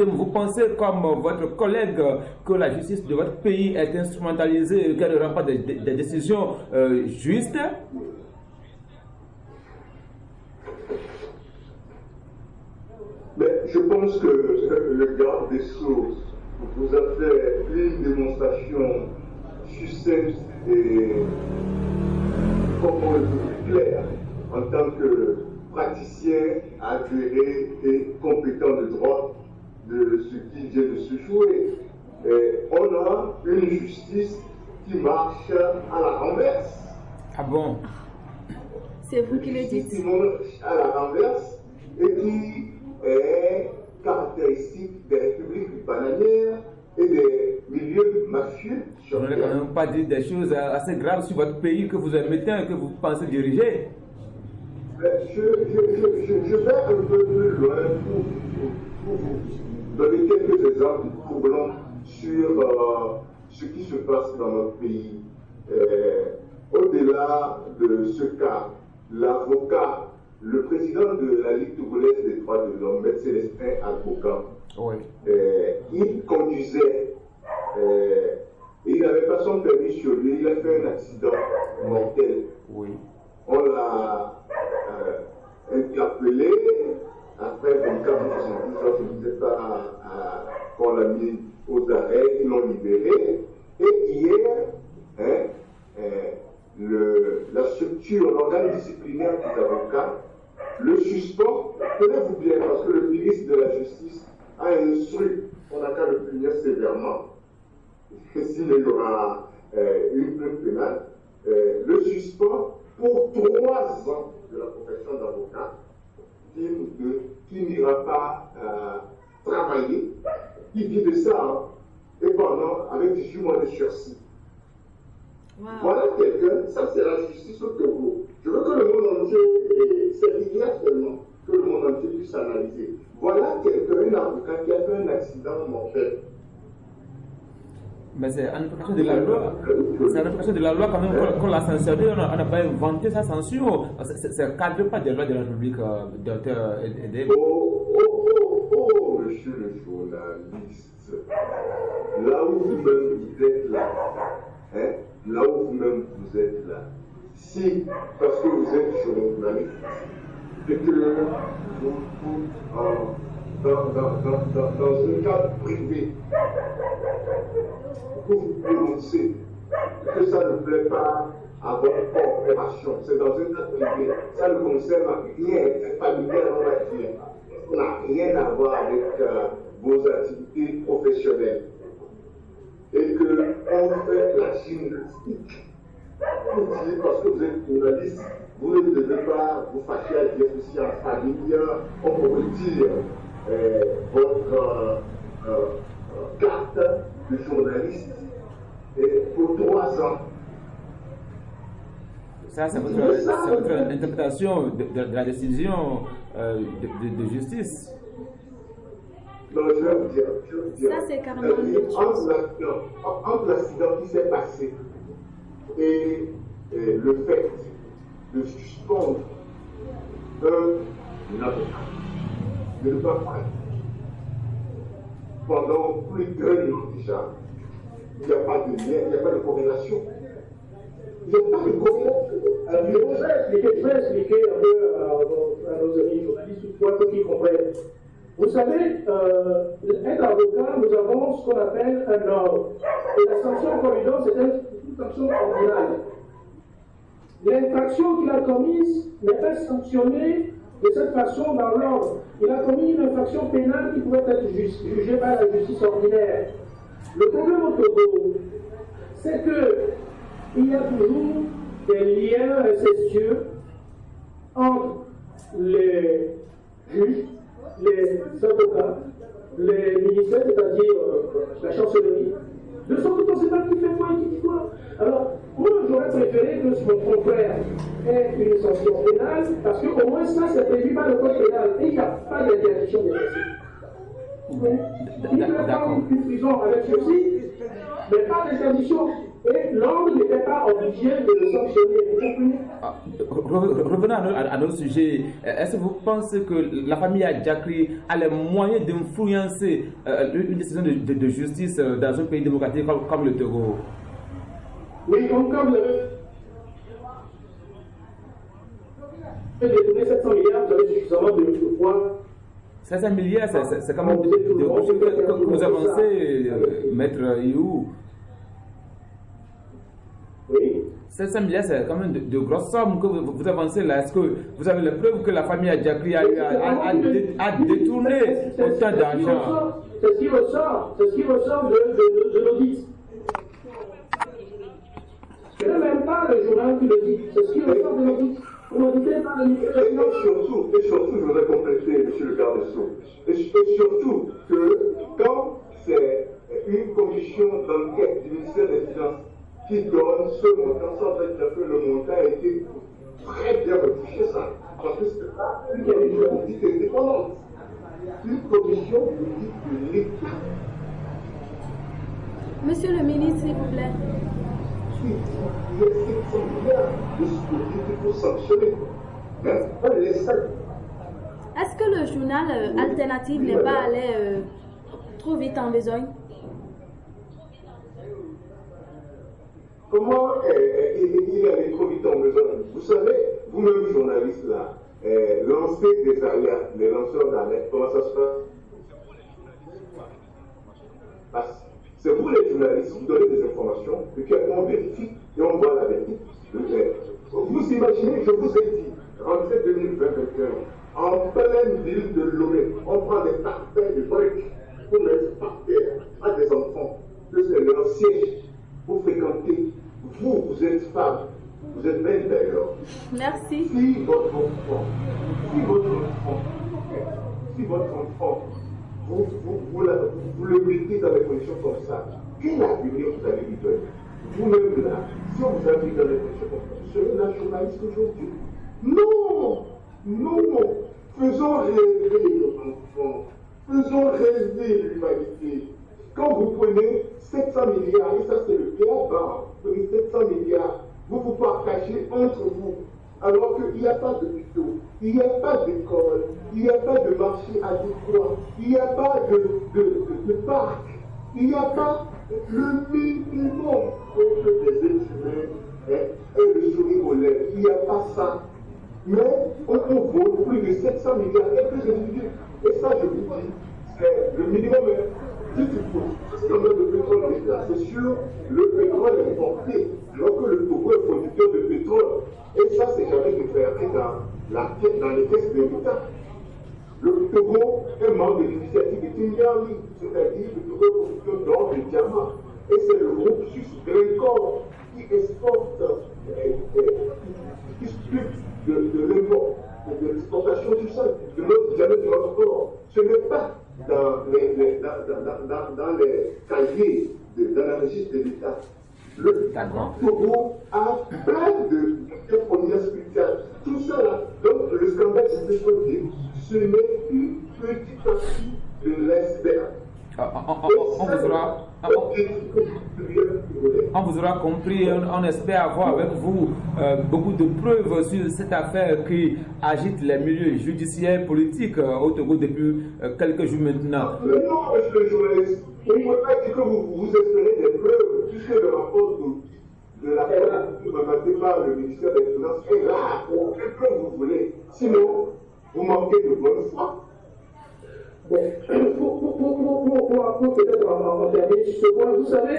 vous pensez comme votre collègue que la justice de votre pays est instrumentalisée et qu'elle ne rend pas des décisions justes?
Mais je pense que le garde des Sceaux vous a fait une démonstration succincte et claire en tant que praticien avéré et compétent de droit de ce qui vient de se jouer. Et on a une justice qui marche à la renverse.
Ah bon?
C'est vous qui le dites.
Qui marche à la renverse et qui est caractéristique des républiques bananières et des milieux mafieux.
Vous n'avez quand même pas dit des choses assez graves sur votre pays que vous aimez tant, que vous pensez diriger.
Je vais un peu plus loin pour vous donner quelques exemples troublants sur ce qui se passe dans notre pays. Au-delà de ce cas, l'avocat, le président de la Ligue togolaise des droits de l'homme, M. Célestin Avocat,
oui.
Il conduisait et il n'avait pas son permis sur lui, il a fait un accident mortel.
Oui.
On l'a interpellé après 24 heures, je ne sais pas, qu'on l'a mis aux arrêts, ils l'ont libéré. Et hier, la structure, l'organe disciplinaire des avocats, le suspend, tenez-vous bien, parce que le ministre de la Justice a instruit, on n'a qu'à le punir sévèrement. S'il y aura une preuve pénale, le suspend pour 3 ans de la profession d'avocat, qui n'ira pas travailler, qui dit de ça, hein, et pendant, avec 18 mois de sursis. Wow. Voilà quelqu'un, ça c'est la justice au Togo. Je veux que le monde entier, c'est hier seulement,
que le monde entier puisse analyser. Voilà un avocat qui a fait un accident mortel.
Mais c'est une application de la loi. C'est une application de la loi quand même qu'on l'a censuré. On n'a pas inventé sa censure. Ça ne cadre pas des lois de la République, docteur Edem.
Oh, monsieur le journaliste, là où vous-même vous êtes là, hein, là où vous-même vous êtes là, si, parce que vous êtes journaliste, et que dans un cadre privé, vous vous dénoncez que ça ne plaît pas à votre corporation, c'est dans un cadre privé, ça ne concerne rien, c'est familial, on va dire. Ça n'a rien à voir avec vos activités professionnelles. Et que on fait la gymnastique pour dire, parce que vous êtes journaliste, vous ne devez pas vous fâcher à dire ceci en famille, on pourrait dire votre carte de journaliste pour 3 ans.
Ça, c'est votre interprétation de la décision de justice.
Non, je vais vous dire.
Ça, c'est carrément
entre l'accident qui s'est passé et le fait de suspendre un avocat, de ne pas prendre pendant plus d'1 an déjà, il n'y a pas de lien, il n'y a pas de corrélation. Il n'y a pas de corrélation.
Alors, je vais expliquer un peu à nos amis journalistes pour qu'ils comprennent. Vous savez, être avocat, nous avons ce qu'on appelle un ordre. Et la sanction qu'on lui donne, c'est une sanction ordinale. L'infraction qu'il a commise n'est pas sanctionnée de cette façon dans l'ordre. Il a commis une infraction pénale qui pouvait être jugée par la justice ordinaire. Le problème au Togo, c'est qu'il y a toujours des liens incestueux entre les juges, les avocats, les ministères, c'est-à-dire la chancellerie, de sorte qu'on ne sait pas qui fait quoi et qui dit quoi. Alors, moi, j'aurais préféré que mon confrère ait une sanction pénale, parce qu'au moins ça, c'est prévu par le code pénal, et il n'y a pas d'interdiction des principes. Il peut prendre une prison avec ceci, mais pas d'interdiction. Et l'ordre n'était pas obligé de le sanctionner.
Revenons à notre sujet. Est-ce que vous pensez que la famille Adjakri a les moyens d'influencer une décision de justice dans un pays démocratique comme le Togo?
Oui, comme le détourner 700 milliards, vous avez suffisamment de poids.
700 milliards, c'est quand même que vous avancez, Maître Iou.
Oui.
700 milliards, c'est quand même de grosses sommes que vous avancez là. Est-ce que vous avez les preuves que la famille Adjakri a détourné autant d'argent?
C'est ce qui ressort de l'audit. Ce n'est même pas le journal qui le dit, c'est ce qui ressort de l'audit.
Et surtout, je voudrais compléter, monsieur le garde des Sceaux, et surtout que quand c'est une commission d'enquête du ministère des Finances qui donne ce montant, ça veut dire que le montant a été très bien retouché, ça. Parce que c'est pas une commission politique indépendante. Une commission politique de l'État.
Monsieur le ministre, s'il vous plaît.
Il y a 700 milliards de ce qu'il faut sanctionner.
Est-ce que le journal alternatif n'est pas allé trop vite en besogne?
Comment il est allé trop vite en besogne? Vous savez, vous-même journaliste là, lancer des alertes, les lanceurs d'alerte, comment ça se passe? C'est vous les journalistes qui donnez des informations, et puis on vérifie et on voit la vérité. Vous imaginez, je vous ai dit, rentrée 2020, en pleine ville de Lomé, on prend des parpaings de briques pour mettre par terre à des enfants, que c'est leur siège pour fréquenter. Vous êtes femme, vous êtes belle d'ailleurs.
Merci.
Si votre enfant, vous le mettez dans des conditions comme ça, quel avenir vous allez lui donner? Vous-même là, si on vous a mis dans des conditions comme ça, vous serez la journaliste aujourd'hui. Non! Faisons rêver nos enfants. Faisons rêver l'humanité. Quand vous prenez 700 milliards, et ça c'est le BABA, vous prenez 700 milliards, vous vous partagez entre vous, alors qu'il n'y a pas de hôpitaux, il n'y a pas d'école, il n'y a pas de marché adéquat, il n'y a pas de parc, il n'y a pas le minimum pour que les êtres humains aient le sourire aux lèvres. Il n'y a pas ça. Mais on vaut plus de 700 milliards et plus d'individus. Et ça, je vous dis, c'est le minimum. Si tu poses scandale de pétrole en l'État, c'est sûr, le pétrole est importé, alors que le Togo est producteur de pétrole. Et ça, c'est jamais déclaré dans les caisses de l'État. Le Togo est membre de l'initiative de Tingali, c'est-à-dire le Togo est producteur d'or et de diamants. Et c'est le groupe suisse Grécor qui exporte, qui s'occupe de l'import, de l'exportation du sol, de notre diamant de notre or. Ce n'est pas dans les cahiers dans la registre de l'État. Le Togo a plein de premières spirituelles. Tout ça là, donc le scandale, c'est ce qu'on dit, ce n'est qu'une petite partie de l'iceberg.
On vous aura compris, on espère avoir avec vous beaucoup de preuves sur cette affaire qui agite les milieux judiciaires, politiques au Togo depuis quelques jours maintenant.
Mais non, monsieur le journaliste, il ne faut pas dire que vous espérez des preuves, puisque le rapport de la mandatée par le ministère des Finances est là, pour quelle preuve vous voulez. Sinon, vous manquez de bonne foi.
Bon, pour peut-être en terminer sur ce point, vous savez,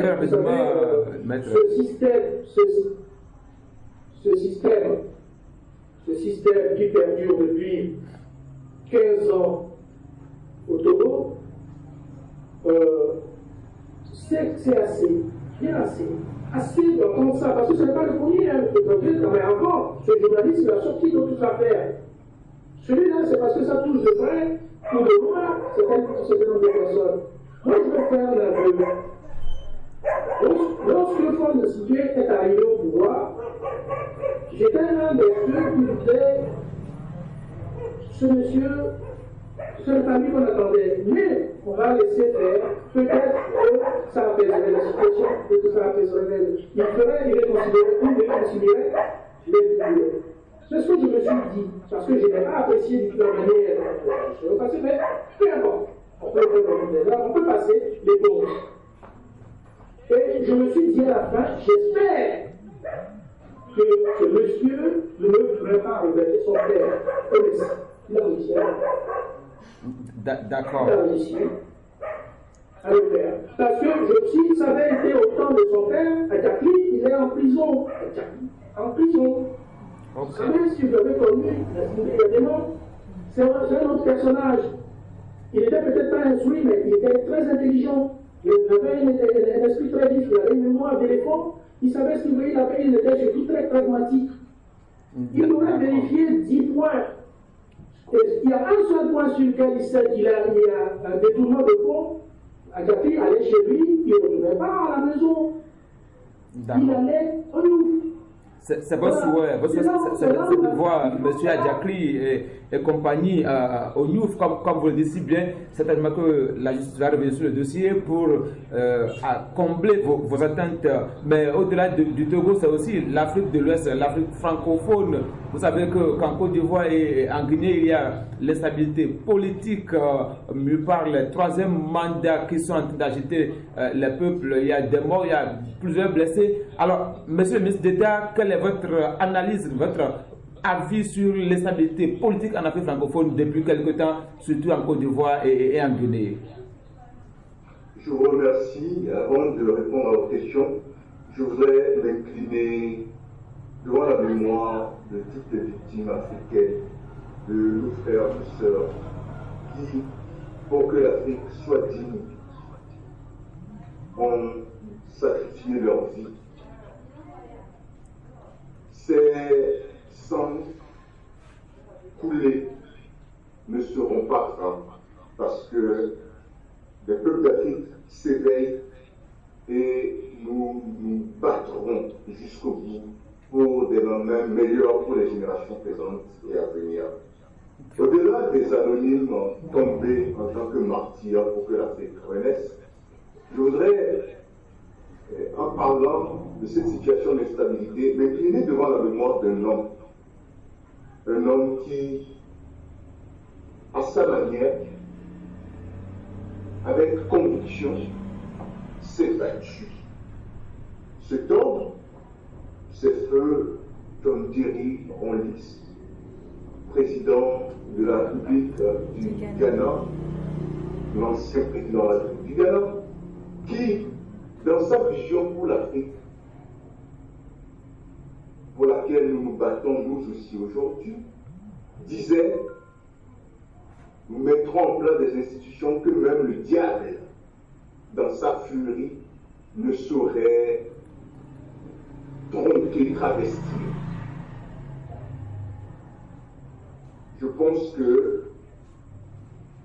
ce système qui perdure depuis 15 ans au Togo, c'est assez, bien assez d'entendre ça, parce que ce n'est pas le premier, mais encore, ce journaliste il a sorti de toute affaire. Celui-là, c'est parce que ça touche de près ou de loin certaines nombre de personnes. Moi, je vais faire l'aveu. Lorsque Paul de Sidié est arrivé au pouvoir, j'étais un des ceux qui disaient ce monsieur, ce n'est pas lui qu'on attendait, mais on va laisser faire. Peut-être que ça apaiserait la situation et que ça apaiserait. Il réconcilierait les publics. C'est ce que je me suis dit, parce que je n'ai pas apprécié du tout la manière de se passer, mais peu importe. On peut passer les pauses. Et je me suis dit à la fin, j'espère que ce monsieur ne me ferait pas regretter son père. Il a réussi.
D'accord.
Il a réussi à le faire. Parce que si ça avait été au temps de son père, à Jacqueline, il est en prison. En prison. Vous savez, si vous avez connu, c'est un autre personnage. Il n'était peut-être pas instruit, mais il était très intelligent. Il avait un esprit très vif, il avait une mémoire d'éléphant. Il savait ce qu'il voulait, il était surtout très pragmatique. Il aurait vérifié 10 points. Et il y a un seul point sur lequel il sait qu'il y a un détournement de fonds. Adjati allait chez lui, il ne revenait pas à la maison. Il allait en ouf.
C'est votre souhait, c'est de voir M. Adjakli et compagnie au Niouf, comme vous le dites si bien, certainement que la justice va revenir sur le dossier pour combler vos attentes. Mais au-delà du Togo, c'est aussi l'Afrique de l'Ouest, l'Afrique francophone. Vous savez qu'en Côte d'Ivoire et en Guinée, il y a l'instabilité politique, mieux par les troisième mandats qui sont en train d'agiter les peuples. Il y a des morts, il y a plusieurs blessés. Alors, monsieur le ministre d'État, quelle est votre analyse, votre avis sur l'instabilité politique en Afrique francophone depuis quelque temps, surtout en Côte d'Ivoire et en Guinée?
Je vous remercie. Avant de répondre à votre question, je voudrais m'incliner devant la mémoire de toutes les victimes africaines, de nos frères, nos sœurs, qui, pour que l'Afrique soit digne, ont sacrifié leur vie. Ces sangs coulés ne seront pas grands parce que les peuples d'Afrique s'éveillent et nous nous battrons jusqu'au bout pour des lendemains meilleurs pour les générations présentes et à venir. Au-delà des anonymes tombés en tant que martyrs pour que l'Afrique renaisse, je voudrais, en parlant de cette situation d'instabilité, m'incliner devant la mémoire d'un homme. Un homme qui, à sa manière, avec conviction, s'est battu. Cet homme, c'est feu John Jerry Rawlings, président de la République du Ghana, l'ancien président de la République du Ghana, qui, dans sa vision pour l'Afrique, pour laquelle nous nous battons nous aussi aujourd'hui, disait: nous mettrons en place des institutions que même le diable, dans sa furie, ne saurait tromper, travestir. Je pense que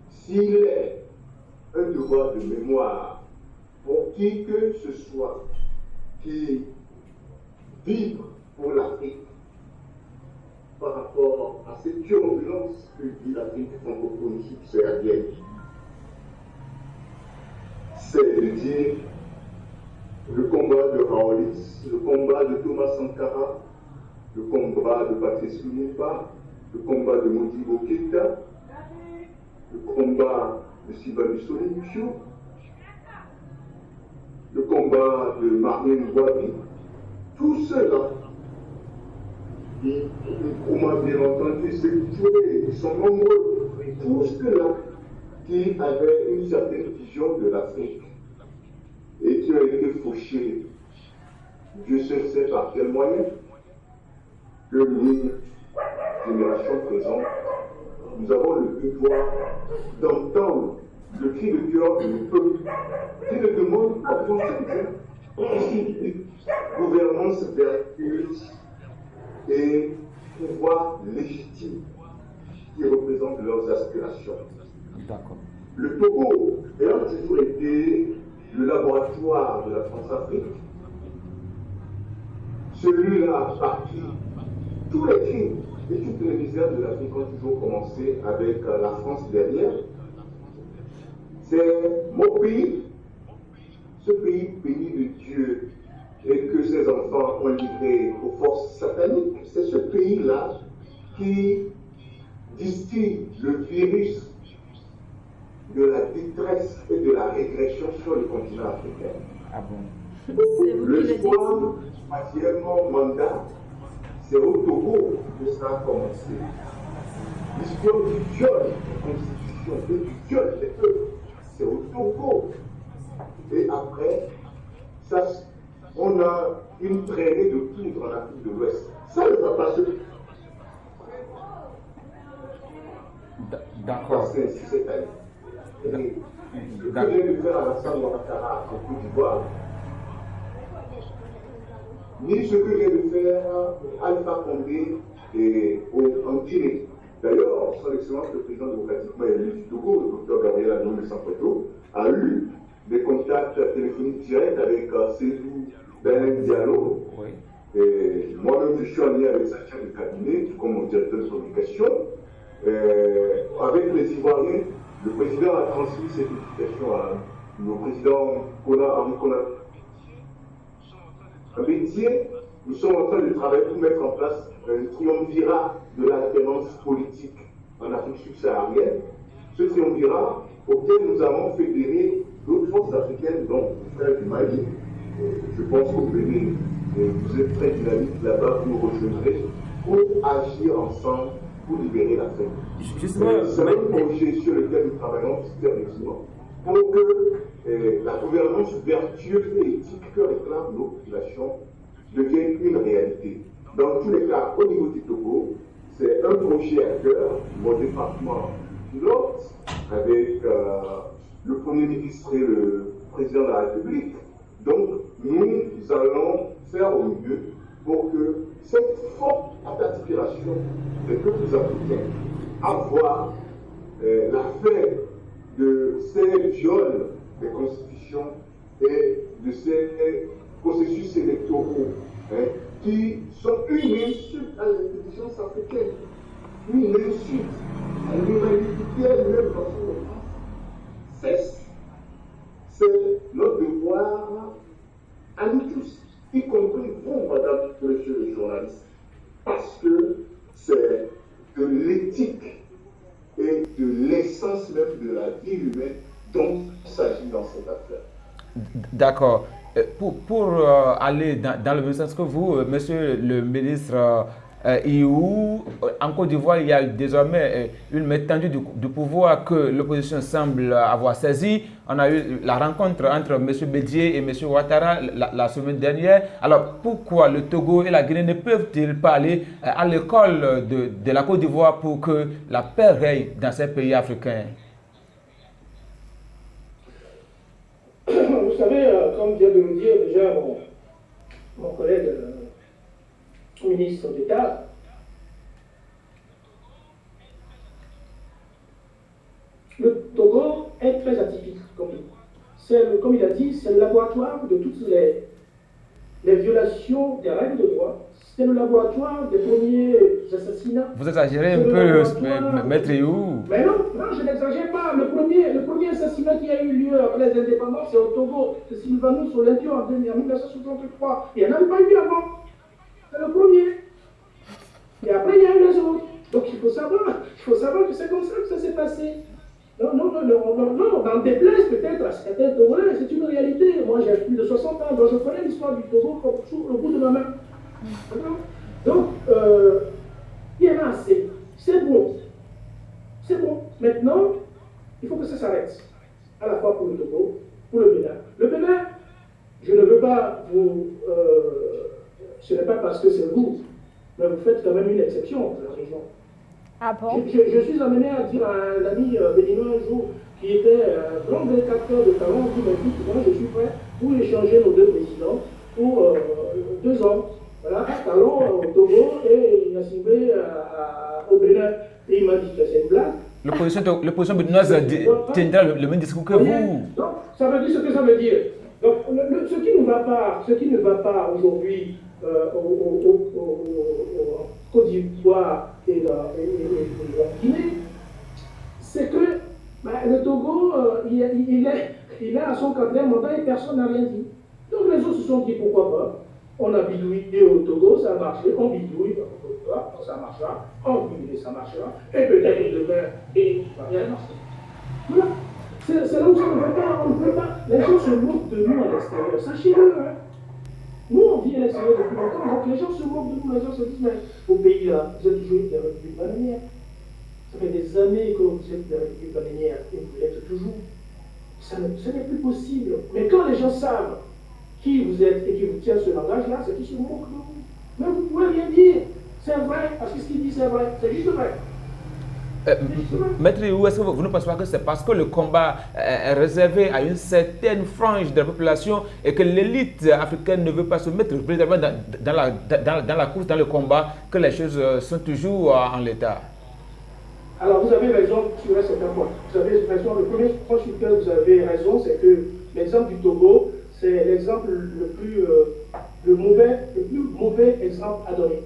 s'il est un devoir de mémoire pour qui que ce soit qui vibre pour l'Afrique par rapport à cette turbulence que vit l'Afrique francophone subsaharienne, c'est de dire le combat de Rawlings, le combat de Thomas Sankara, le combat de Patrice Lumumba, le combat de Modibo Keïta, le combat de Sibani Solinchou, le combat de Marlène Ngouabi, tous ceux-là qui, comment bien entendu, se tuaient, ils sont nombreux, tous ceux-là qui avaient une certaine vision de l'Afrique et qui ont été fauchés, Dieu seul sait par quel moyen, que nous, génération présente, nous avons le devoir d'entendre le cri de cœur du peuple qui le demande à construire gouvernance vertueuse et pouvoir légitime qui représente leurs aspirations. Le Togo ayant toujours été le laboratoire de la France-Afrique, celui-là par qui tous les crimes et toutes les misères de l'Afrique ont toujours commencé avec la France derrière. C'est mon pays, ce pays béni de Dieu et que ses enfants ont livré aux forces sataniques. C'est ce pays-là qui distille le virus de la détresse et de la régression sur le continent africain.
Ah bon?
Le soir, troisièmement mandat, c'est au Togo que ça a commencé. L'histoire du viol de constitution et du viol des peuples, c'est au Togo. Et après, ça, on a une traînée de poudre en Afrique de l'Ouest. Ça ne va pas se passer.
D'accord.
C'est ainsi cette année. Et ce que j'ai de faire à Alassane Ouattara en Côte d'Ivoire, ni ce que j'ai de faire Alpha Condé en Guinée. D'ailleurs, son Excellence le président démocratiquement élu du Togo, le Dr Gabriel Adouane Sankoto, a eu des contacts téléphoniques directs avec Sédou Ben Diallo. Oui. Et moi-même, je suis en lien avec sa chef de cabinet, comme mon directeur de communication. Avec les Ivoiriens, le président a transmis cette notification à le président Henri Konan. Un métier, nous sommes en train de travailler pour mettre en place un triumvirat de l'alternance politique en Afrique subsaharienne. Ce triumvirat auquel nous avons fédéré d'autres forces africaines, dont le frère du Mali. Je pense qu'au Bénin, vous êtes très dynamique là-bas, vous nous rejoindrez pour agir ensemble pour libérer l'Afrique. C'est un projet sur lequel nous travaillons sérieusement pour que la gouvernance vertueuse et éthique que réclament nos populations devienne une réalité. Dans tous les cas, au niveau du Togo, c'est un projet à cœur, mon département pilote, avec le Premier ministre et le Président de la République. Donc, nous allons faire au mieux pour que cette forte aspiration des peuples africains à voir la fin de ces viols des constitutions et de ces processus électoraux qui sont unis sur l'intelligence africaine. une insulte à l'humanité elle-même dans son cesse. C'est notre devoir à nous tous, y compris vous, madame, monsieur le journaliste, parce que c'est de l'éthique et de l'essence même de la vie humaine dont il s'agit dans cette affaire.
D'accord. Pour aller dans le même sens que vous, monsieur le ministre IOU, en Côte d'Ivoire, il y a désormais une étendue du pouvoir que l'opposition semble avoir saisi. On a eu la rencontre entre M. Bédié et M. Ouattara la semaine dernière. Alors, pourquoi le Togo et la Guinée ne peuvent-ils pas aller à l'école de la Côte d'Ivoire pour que la paix règne dans ces pays africains?
Vous savez, comme vient de le dire déjà mon collègue ministre d'État, le Togo est très atypique, comme il a dit, c'est le laboratoire de toutes les violations des règles de droit. C'est le laboratoire des premiers assassinats.
Vous exagérez un peu, Maître Iou.
Mais non, je n'exagère pas. Le premier assassinat qui a eu lieu après les indépendances, c'est au Togo, de Sylvanus Olympio en 1963. Il n'y en avait pas eu avant. C'est le premier. Et après, il y a eu les autres. Donc il faut savoir que c'est comme ça que ça s'est passé. Non, n'en déplaise peut-être à certains Togolais, c'est une réalité. Moi, j'ai plus de 60 ans, donc je connais l'histoire du Togo comme sur le bout de ma main. Donc, il y en a assez. C'est bon. C'est bon. Maintenant, il faut que ça s'arrête. À la fois pour le Togo, pour le Bénin. Le Bénin, je ne veux pas vous... ce n'est pas parce que c'est vous, mais vous faites quand même une exception dans la région.
Ah bon?
Je suis amené à dire à un ami béninois un jour qui était un grand délectateur de talent, qui m'a dit que moi je suis prêt pour échanger nos deux présidents pour 2 ans. Voilà, Talon au Togo et Nassimbe au Bénin. Et il m'a dit que c'est une blague.
L'opposition béninoise tiendra le même discours que vous.
Donc, ça veut dire ce que ça veut dire. Donc, ce qui ne va pas aujourd'hui au Côte d'Ivoire et en Guinée, c'est que le Togo, il est à son 4e mandat et personne n'a rien dit. Donc les autres se sont dit pourquoi pas. On a bidouillé au Togo, ça a marché, on bidouille au Togo, ça marchera, en Guinée ça marchera, et peut-être demain, et ça va rien marcher. Voilà. C'est là où ça ne va pas, on ne peut pas. Les gens se moquent de nous à l'extérieur, sachez-le. Hein. Nous, on vit à l'extérieur depuis longtemps, donc les gens se moquent de nous, les gens se disent, mais au pays là, vous êtes toujours des républiques bananières. Ça fait des années que vous êtes des républiques bananières, et vous l'êtes toujours. Ce n'est plus possible. Mais quand les gens savent qui vous êtes et qui vous tiennent ce langage-là, c'est qu'ils se moquent de vous. Mais vous pouvez rien dire. C'est vrai, parce que ce qu'il dit, c'est vrai. C'est juste vrai.
Maître Iou, est-ce que vous ne pensez pas que c'est parce que le combat est réservé à une certaine frange de la population et que l'élite africaine ne veut pas se mettre véritablement dans la course, dans le combat, que les choses sont toujours en l'état?
Alors, vous avez raison sur un certain point. Vous avez raison. Le premier point sur lequel vous avez raison, c'est que l'exemple du Togo, c'est l'exemple le plus mauvais exemple à donner.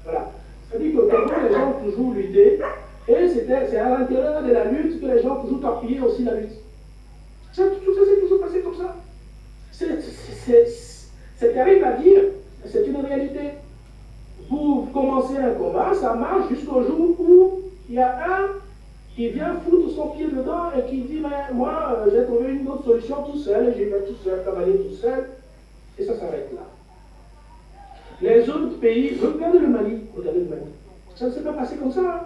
Voilà. C'est-à-dire qu'au Togo, les gens ont toujours lutté, et c'est à l'intérieur de la lutte que les gens ont toujours torpillé aussi la lutte. Tout ça s'est toujours passé comme ça. C'est terrible à dire, mais c'est une réalité. Vous commencez un combat, ça marche jusqu'au jour où il y a un qui vient foutre son pied dedans et qui dit, mais moi, j'ai trouvé une autre solution tout seul, j'y vais tout seul, travailler tout seul, et ça s'arrête là. Les autres pays, regardez le Mali, ça ne s'est pas passé comme ça, hein.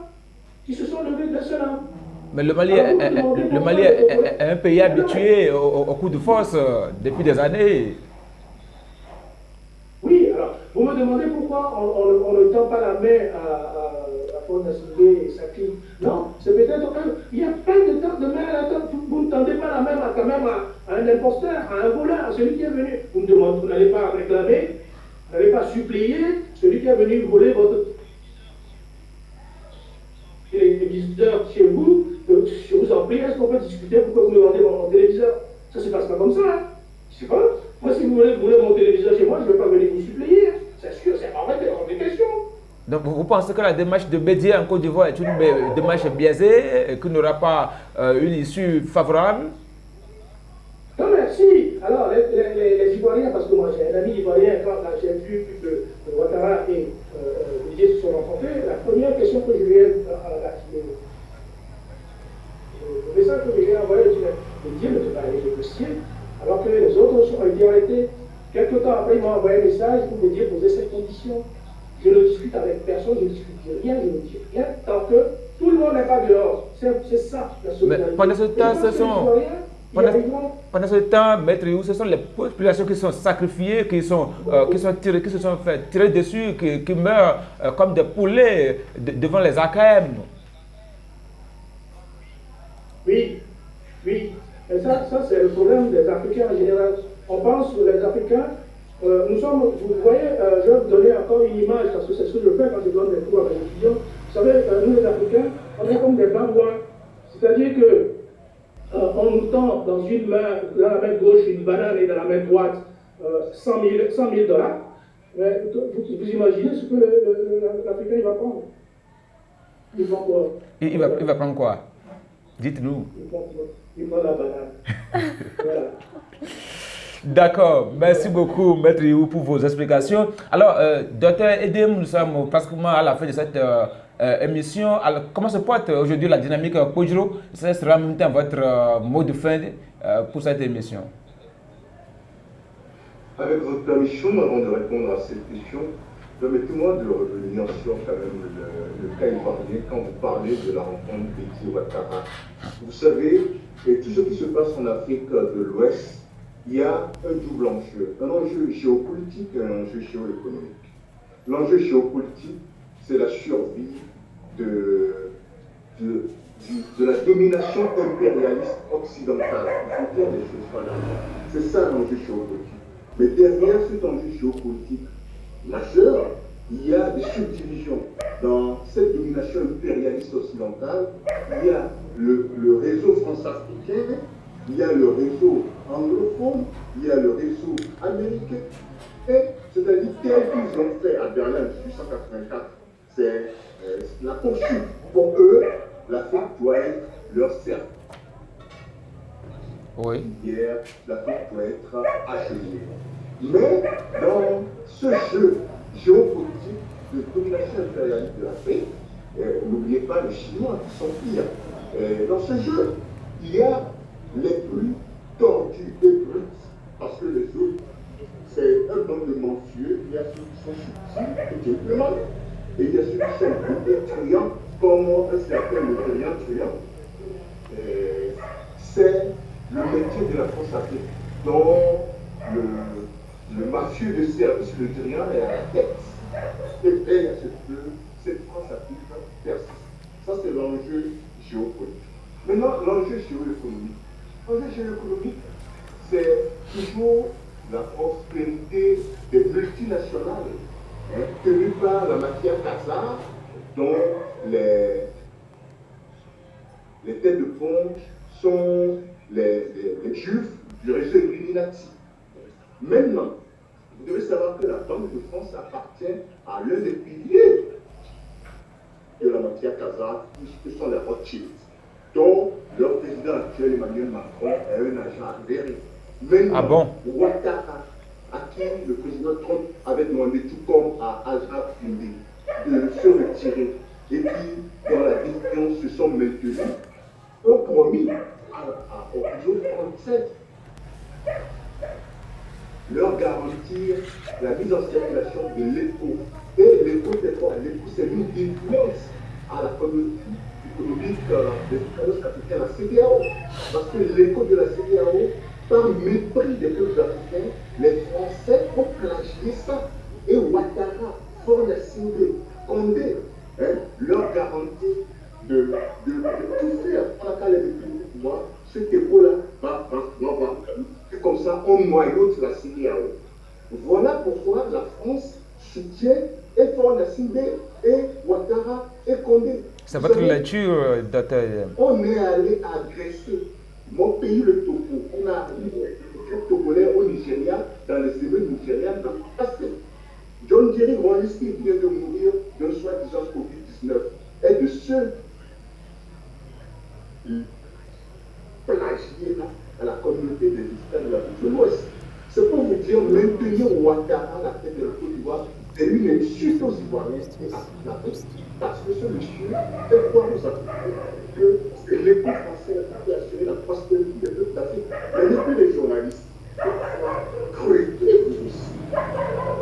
Ils se sont levés d'un seul homme.
Mais le Mali est un pays habitué au coup de force depuis des années.
Oui, alors, vous me demandez pourquoi on ne tend pas la main à Fond Nassibé et Saki. Non, c'est peut-être qu'il y a plein de mains à la tête. Vous ne tendez pas la main quand même à un imposteur, à un voleur, à celui qui est venu. Vous n'allez pas réclamer, vous n'allez pas supplier celui qui est venu voler votre... Les visiteurs chez vous, je vous en prie, est-ce qu'on peut discuter pourquoi vous me vendez mon téléviseur? Ça ne se passe pas comme ça, hein. Je sais pas. Moi, si vous voulez mon téléviseur chez moi, je ne vais pas venir vous supplier. C'est sûr, c'est pas vrai, c'est hors de question.
Donc, vous pensez que la démarche de médier en Côte d'Ivoire est une démarche biaisée et qui n'aura pas une issue favorable?
Non, mais si. Alors, les Ivoiriens, parce que moi j'ai un ami ivoirien, quand j'ai vu que Ouattara et Médier se sont rencontrés, la première question que je lui ai le message que je lui ai envoyé, Médier ne peut pas aller négocier, alors que les autres ont été arrêtés. Quelque temps après, il m'a envoyé un message pour Médier poser ses conditions. Je ne discute avec personne, je ne discute rien, je ne dis rien, tant que tout le monde n'est pas dehors. C'est ça, la solidarité.
Mais pendant ce temps, pendant ce temps, Maître Yahou, ce sont les populations qui sont sacrifiées, qui se sont fait tirer dessus, qui meurent comme des poulets devant les AKM.
Oui, oui. Et ça c'est le problème des Africains en général. On pense que les Africains, nous sommes, vous voyez, je vais vous donner encore une image, parce que c'est ce que je fais quand je donne des cours à mes étudiants. Vous savez, nous les Africains, on est comme des babouins. C'est-à-dire que on nous tend dans la main gauche une banane et dans la main droite 100 000 dollars. Mais vous imaginez ce que l'Africain va prendre? Il prend quoi?
Il va prendre quoi? Dites-nous.
Il prend la banane. Voilà.
D'accord, merci beaucoup Maître Yahou pour vos explications. Alors, Docteur Edem, nous sommes pratiquement à la fin de cette émission. Alors, comment se porte aujourd'hui la dynamique Pojro? Ce sera en même temps votre mot de fin pour cette émission.
Avec votre permission, avant de répondre à cette question, permettez-moi de revenir sur quand même le cas ivoirien quand vous parlez de la rencontre de Ouattara. Vous savez, et tout ce qui se passe en Afrique de l'Ouest, il y a un double enjeu, un enjeu géopolitique et un enjeu géoéconomique. L'enjeu géopolitique, c'est la survie de la domination impérialiste occidentale. Il faut dire les choses voilà. C'est ça l'enjeu géopolitique. Mais derrière cet enjeu géopolitique majeur, il y a des subdivisions. Dans cette domination impérialiste occidentale, il y a le réseau France-africain, il y a le réseau anglophone, il y a le réseau américain. Et c'est-à-dire tel qu'ils ont fait à Berlin en 1884, c'est la poursuite. Pour eux, l'Afrique doit être leur cercle.
Oui.
Hier, l'Afrique doit être agenouillée. Mais dans ce jeu géopolitique de domination impérialiste de l'Afrique, n'oubliez pas les Chinois qui sont pires. Dans ce jeu, il y a les plus tordus et brutes, parce que les autres, c'est un bande de mensueux. Il y a ceux qui sont subtils et gentlemen, et il y a ceux qui sont brutes et truands, comme un certain Nigérian truand. C'est le métier de la France-Afrique, dont le mafieux de service, le Nigérian, est à la tête. Et veille à ce que cette France-Afrique persiste. Ça, c'est l'enjeu géopolitique. Maintenant, l'enjeu géoéconomique. L'enjeu géoéconomique, c'est toujours la prospérité des multinationales, tenues par la mafia Kazakh, dont les têtes de pont sont les juifs du réseau Illuminati. Maintenant, vous devez savoir que la Banque de France appartient à l'un des piliers de la mafia Kazakh, qui sont les Rothschild, dont leur président actuel, Emmanuel Macron, est un agent avéré. Maintenant, Ouattara, à qui le président Trump avait demandé, tout comme à Alpha Condé, de se retirer, et puis, dans la défiance, se sont maintenus, ont promis à Horizon 37 leur garantir la mise en circulation de l'écho. Et l'écho, c'est quoi? L'écho, c'est une défense à la politique économique des États africains, la CEDEAO. Parce que l'écho de la CEDEAO, par mépris des peuples africains, les Français ont plagié ça. Et Ouattara, Fornassingue, Condé, leur garantie de tout faire pour la pouvoir. Cet écho-là va. Et comme ça, on noyote la CEDEAO. Voilà pourquoi la France soutient et Fornassingue et Ouattara et Condé.
C'est votre lecture, docteur.
On est allé agresser mon pays, le Togo. On a arrivé les Togolais au Nigeria, dans les émeutes nigérianes, dans le passé. Joe John Jerry Rawlings, qui vient de mourir d'un soi-disant Covid-19, est de ceux plagiés à la communauté des visiteurs de l'Afrique de l'Ouest. C'est pour vous dire, maintenir Ouattara à la tête de la Côte d'Ivoire, c'est une insulte aux Ivoiriens et à l'Afrique. Parce que ce monsieur fait croire aux Africains que c'est l'État français qui a assuré la prospérité des peuples d'Afrique. Mais il n'y a que les journalistes qui croient aussi.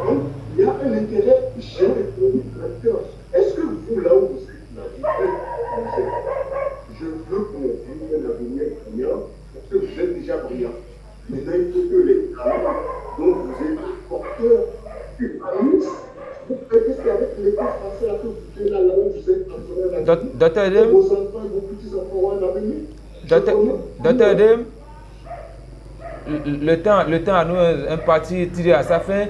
Donc, il y a un intérêt géoéconomique là-dedans. Est-ce que vous, là où vous êtes, je veux qu'on vive un avenir brillant, parce que vous êtes déjà brillant. Mais il faut que les talents dont vous êtes porteurs humanistes, vous faites qu'avec l'État français, à que vous là où vous êtes en train de
Docteur Edem,
vos enfants et vos petits-enfants ont un avenir.
Docteur Edem, le temps à nous un parti tiré à sa fin.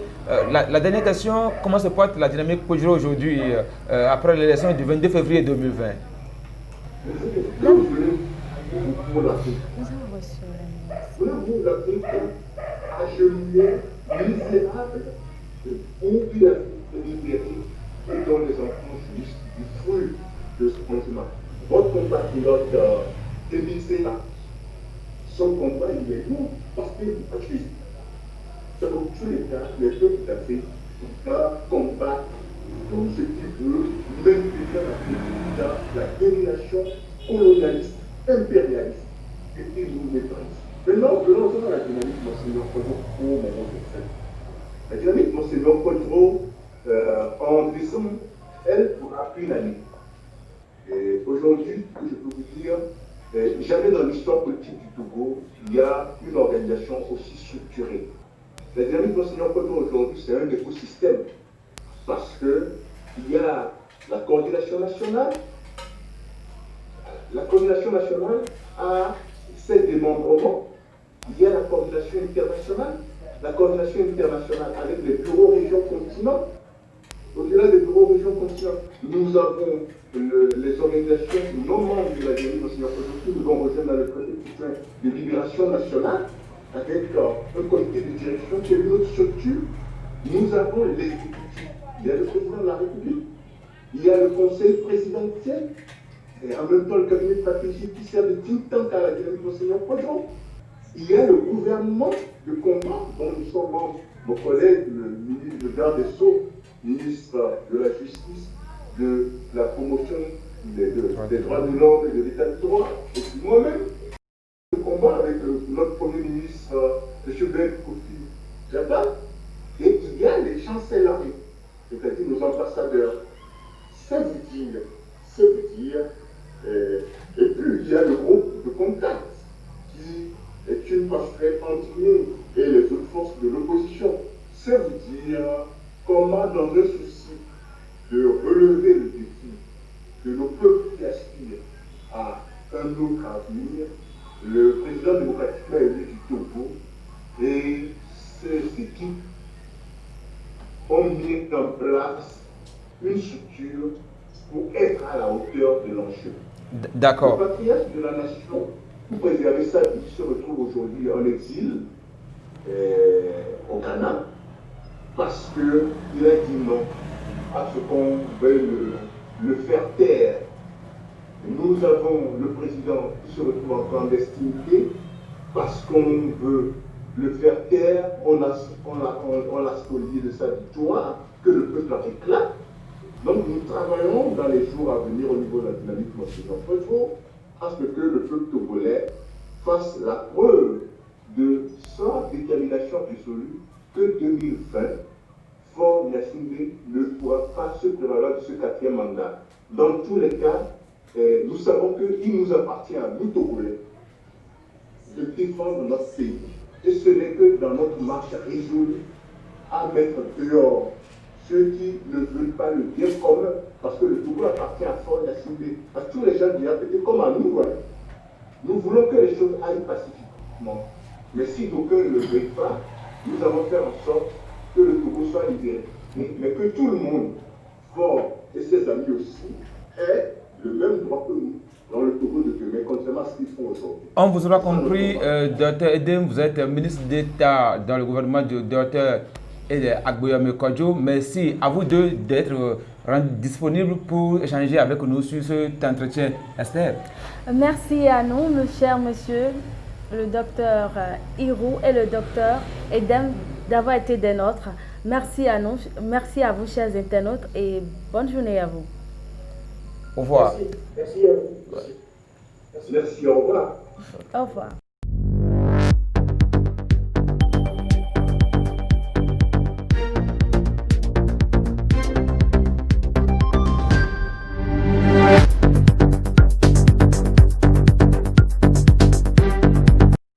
La dernière question, comment se porte la dynamique Pojoro aujourd'hui après l'élection du 22 février 2020?
Voulez-vous l'Afrique agenouillée, misérable, pour une Afrique libérée et dont les enfants jouissent du fruit de ce continent? Votre compatriote Élisée, son combat, il est lourd parce qu'il est fasciste. C'est pour tous les cas, les peuples d'Afrique doivent combattre tout ce qui veut maintenir l'Afrique dans la domination colonialiste, impérialiste, et qui nous méprise. Maintenant, venons à la dynamique Monseigneur Kodro au moment de fête. La dynamique Monseigneur Kodro, en décembre, elle pourra une année. Et aujourd'hui, je peux vous dire, jamais dans l'histoire politique du Togo, il y a une organisation aussi structurée. La dynamique Monseigneur Kodro aujourd'hui, c'est un écosystème. Parce qu'il y a la coordination nationale. La coordination nationale a ses démembrements. Il y a la coordination internationale. La coordination internationale avec les bureaux régions continents. Au-delà des bureaux régions continents, nous avons les organisations non membres de la dynamique Monseigneur Kodro qui nous ont rejoint dans le comité de libération nationale avec un comité de direction qui est une autre structure. Nous avons l'exécutif. Il y a le président de la République. Il y a le conseil présidentiel. Et en même temps, le cabinet stratégique qui sert de think tank à la dynamique Monseigneur Kodro. Il y a le gouvernement de combat dont nous sommes membres. Mon collègue, le ministre de garde des Sceaux, ministre de la Justice, de la promotion des droits de l'homme et de l'état de droit, et puis moi-même, le combat avec notre premier ministre, M. Ben Kofi Jabba, et il y a les chancelleries, c'est-à-dire nos ambassadeurs. Ça veut dire, et puis il y a le groupe de contact qui est une passerelle entre nous et les autres forces de l'opposition. Ça veut dire comment, dans un souci de relever le défi de nos peuples qui aspirent à un autre avenir, le président démocratiquement élu du Togo et ses équipes ont mis en place une structure pour être à la hauteur de l'enjeu.
D'accord.
Le patriarche de la nation, pour préserver sa vie, se retrouve aujourd'hui en exil au Ghana parce qu'il a dit non à ce qu'on veut le faire taire. Nous avons le président qui se retrouve en clandestinité parce qu'on veut le faire taire, on l'a spolié de sa victoire, que le peuple réclame. Donc nous travaillons dans les jours à venir au niveau de la dynamique Monseigneur Kodro à ce que le peuple togolais fasse la preuve de sa détermination absolue que 2020, Faure Gnassingbé ne pourra pas se prévaloir de ce quatrième mandat. Dans tous les cas, nous savons qu'il nous appartient à nous Togolais de défendre notre pays. Et ce n'est que dans notre marche résolue à mettre dehors ceux qui ne veulent pas le bien commun, parce que le Togo appartient à Faure Gnassingbé. À tous les gens d'hier, peut-être comme à nous, hein. Nous voulons que les choses aillent pacifiquement. Mais si d'aucuns ne le veulent pas, nous allons faire en sorte que le Togo soit libéré. Mais que tout le monde, Faure et ses amis aussi, aient le même droit que nous dans le Togo de demain, contrairement à ce qu'ils font aujourd'hui.
On vous aura compris, Dr Edem, vous êtes ministre d'État dans le gouvernement de Dr et Agboyome Kodjo. Merci à vous deux d'être disponibles pour échanger avec nous sur cet entretien. Esther.
Merci à nous, mon cher monsieur, le docteur Hirou et le docteur Edem, d'avoir été des nôtres. Merci à nous, merci à vous, chers internautes, et bonne journée à vous.
Au revoir.
Merci. Merci, au revoir.
Au revoir.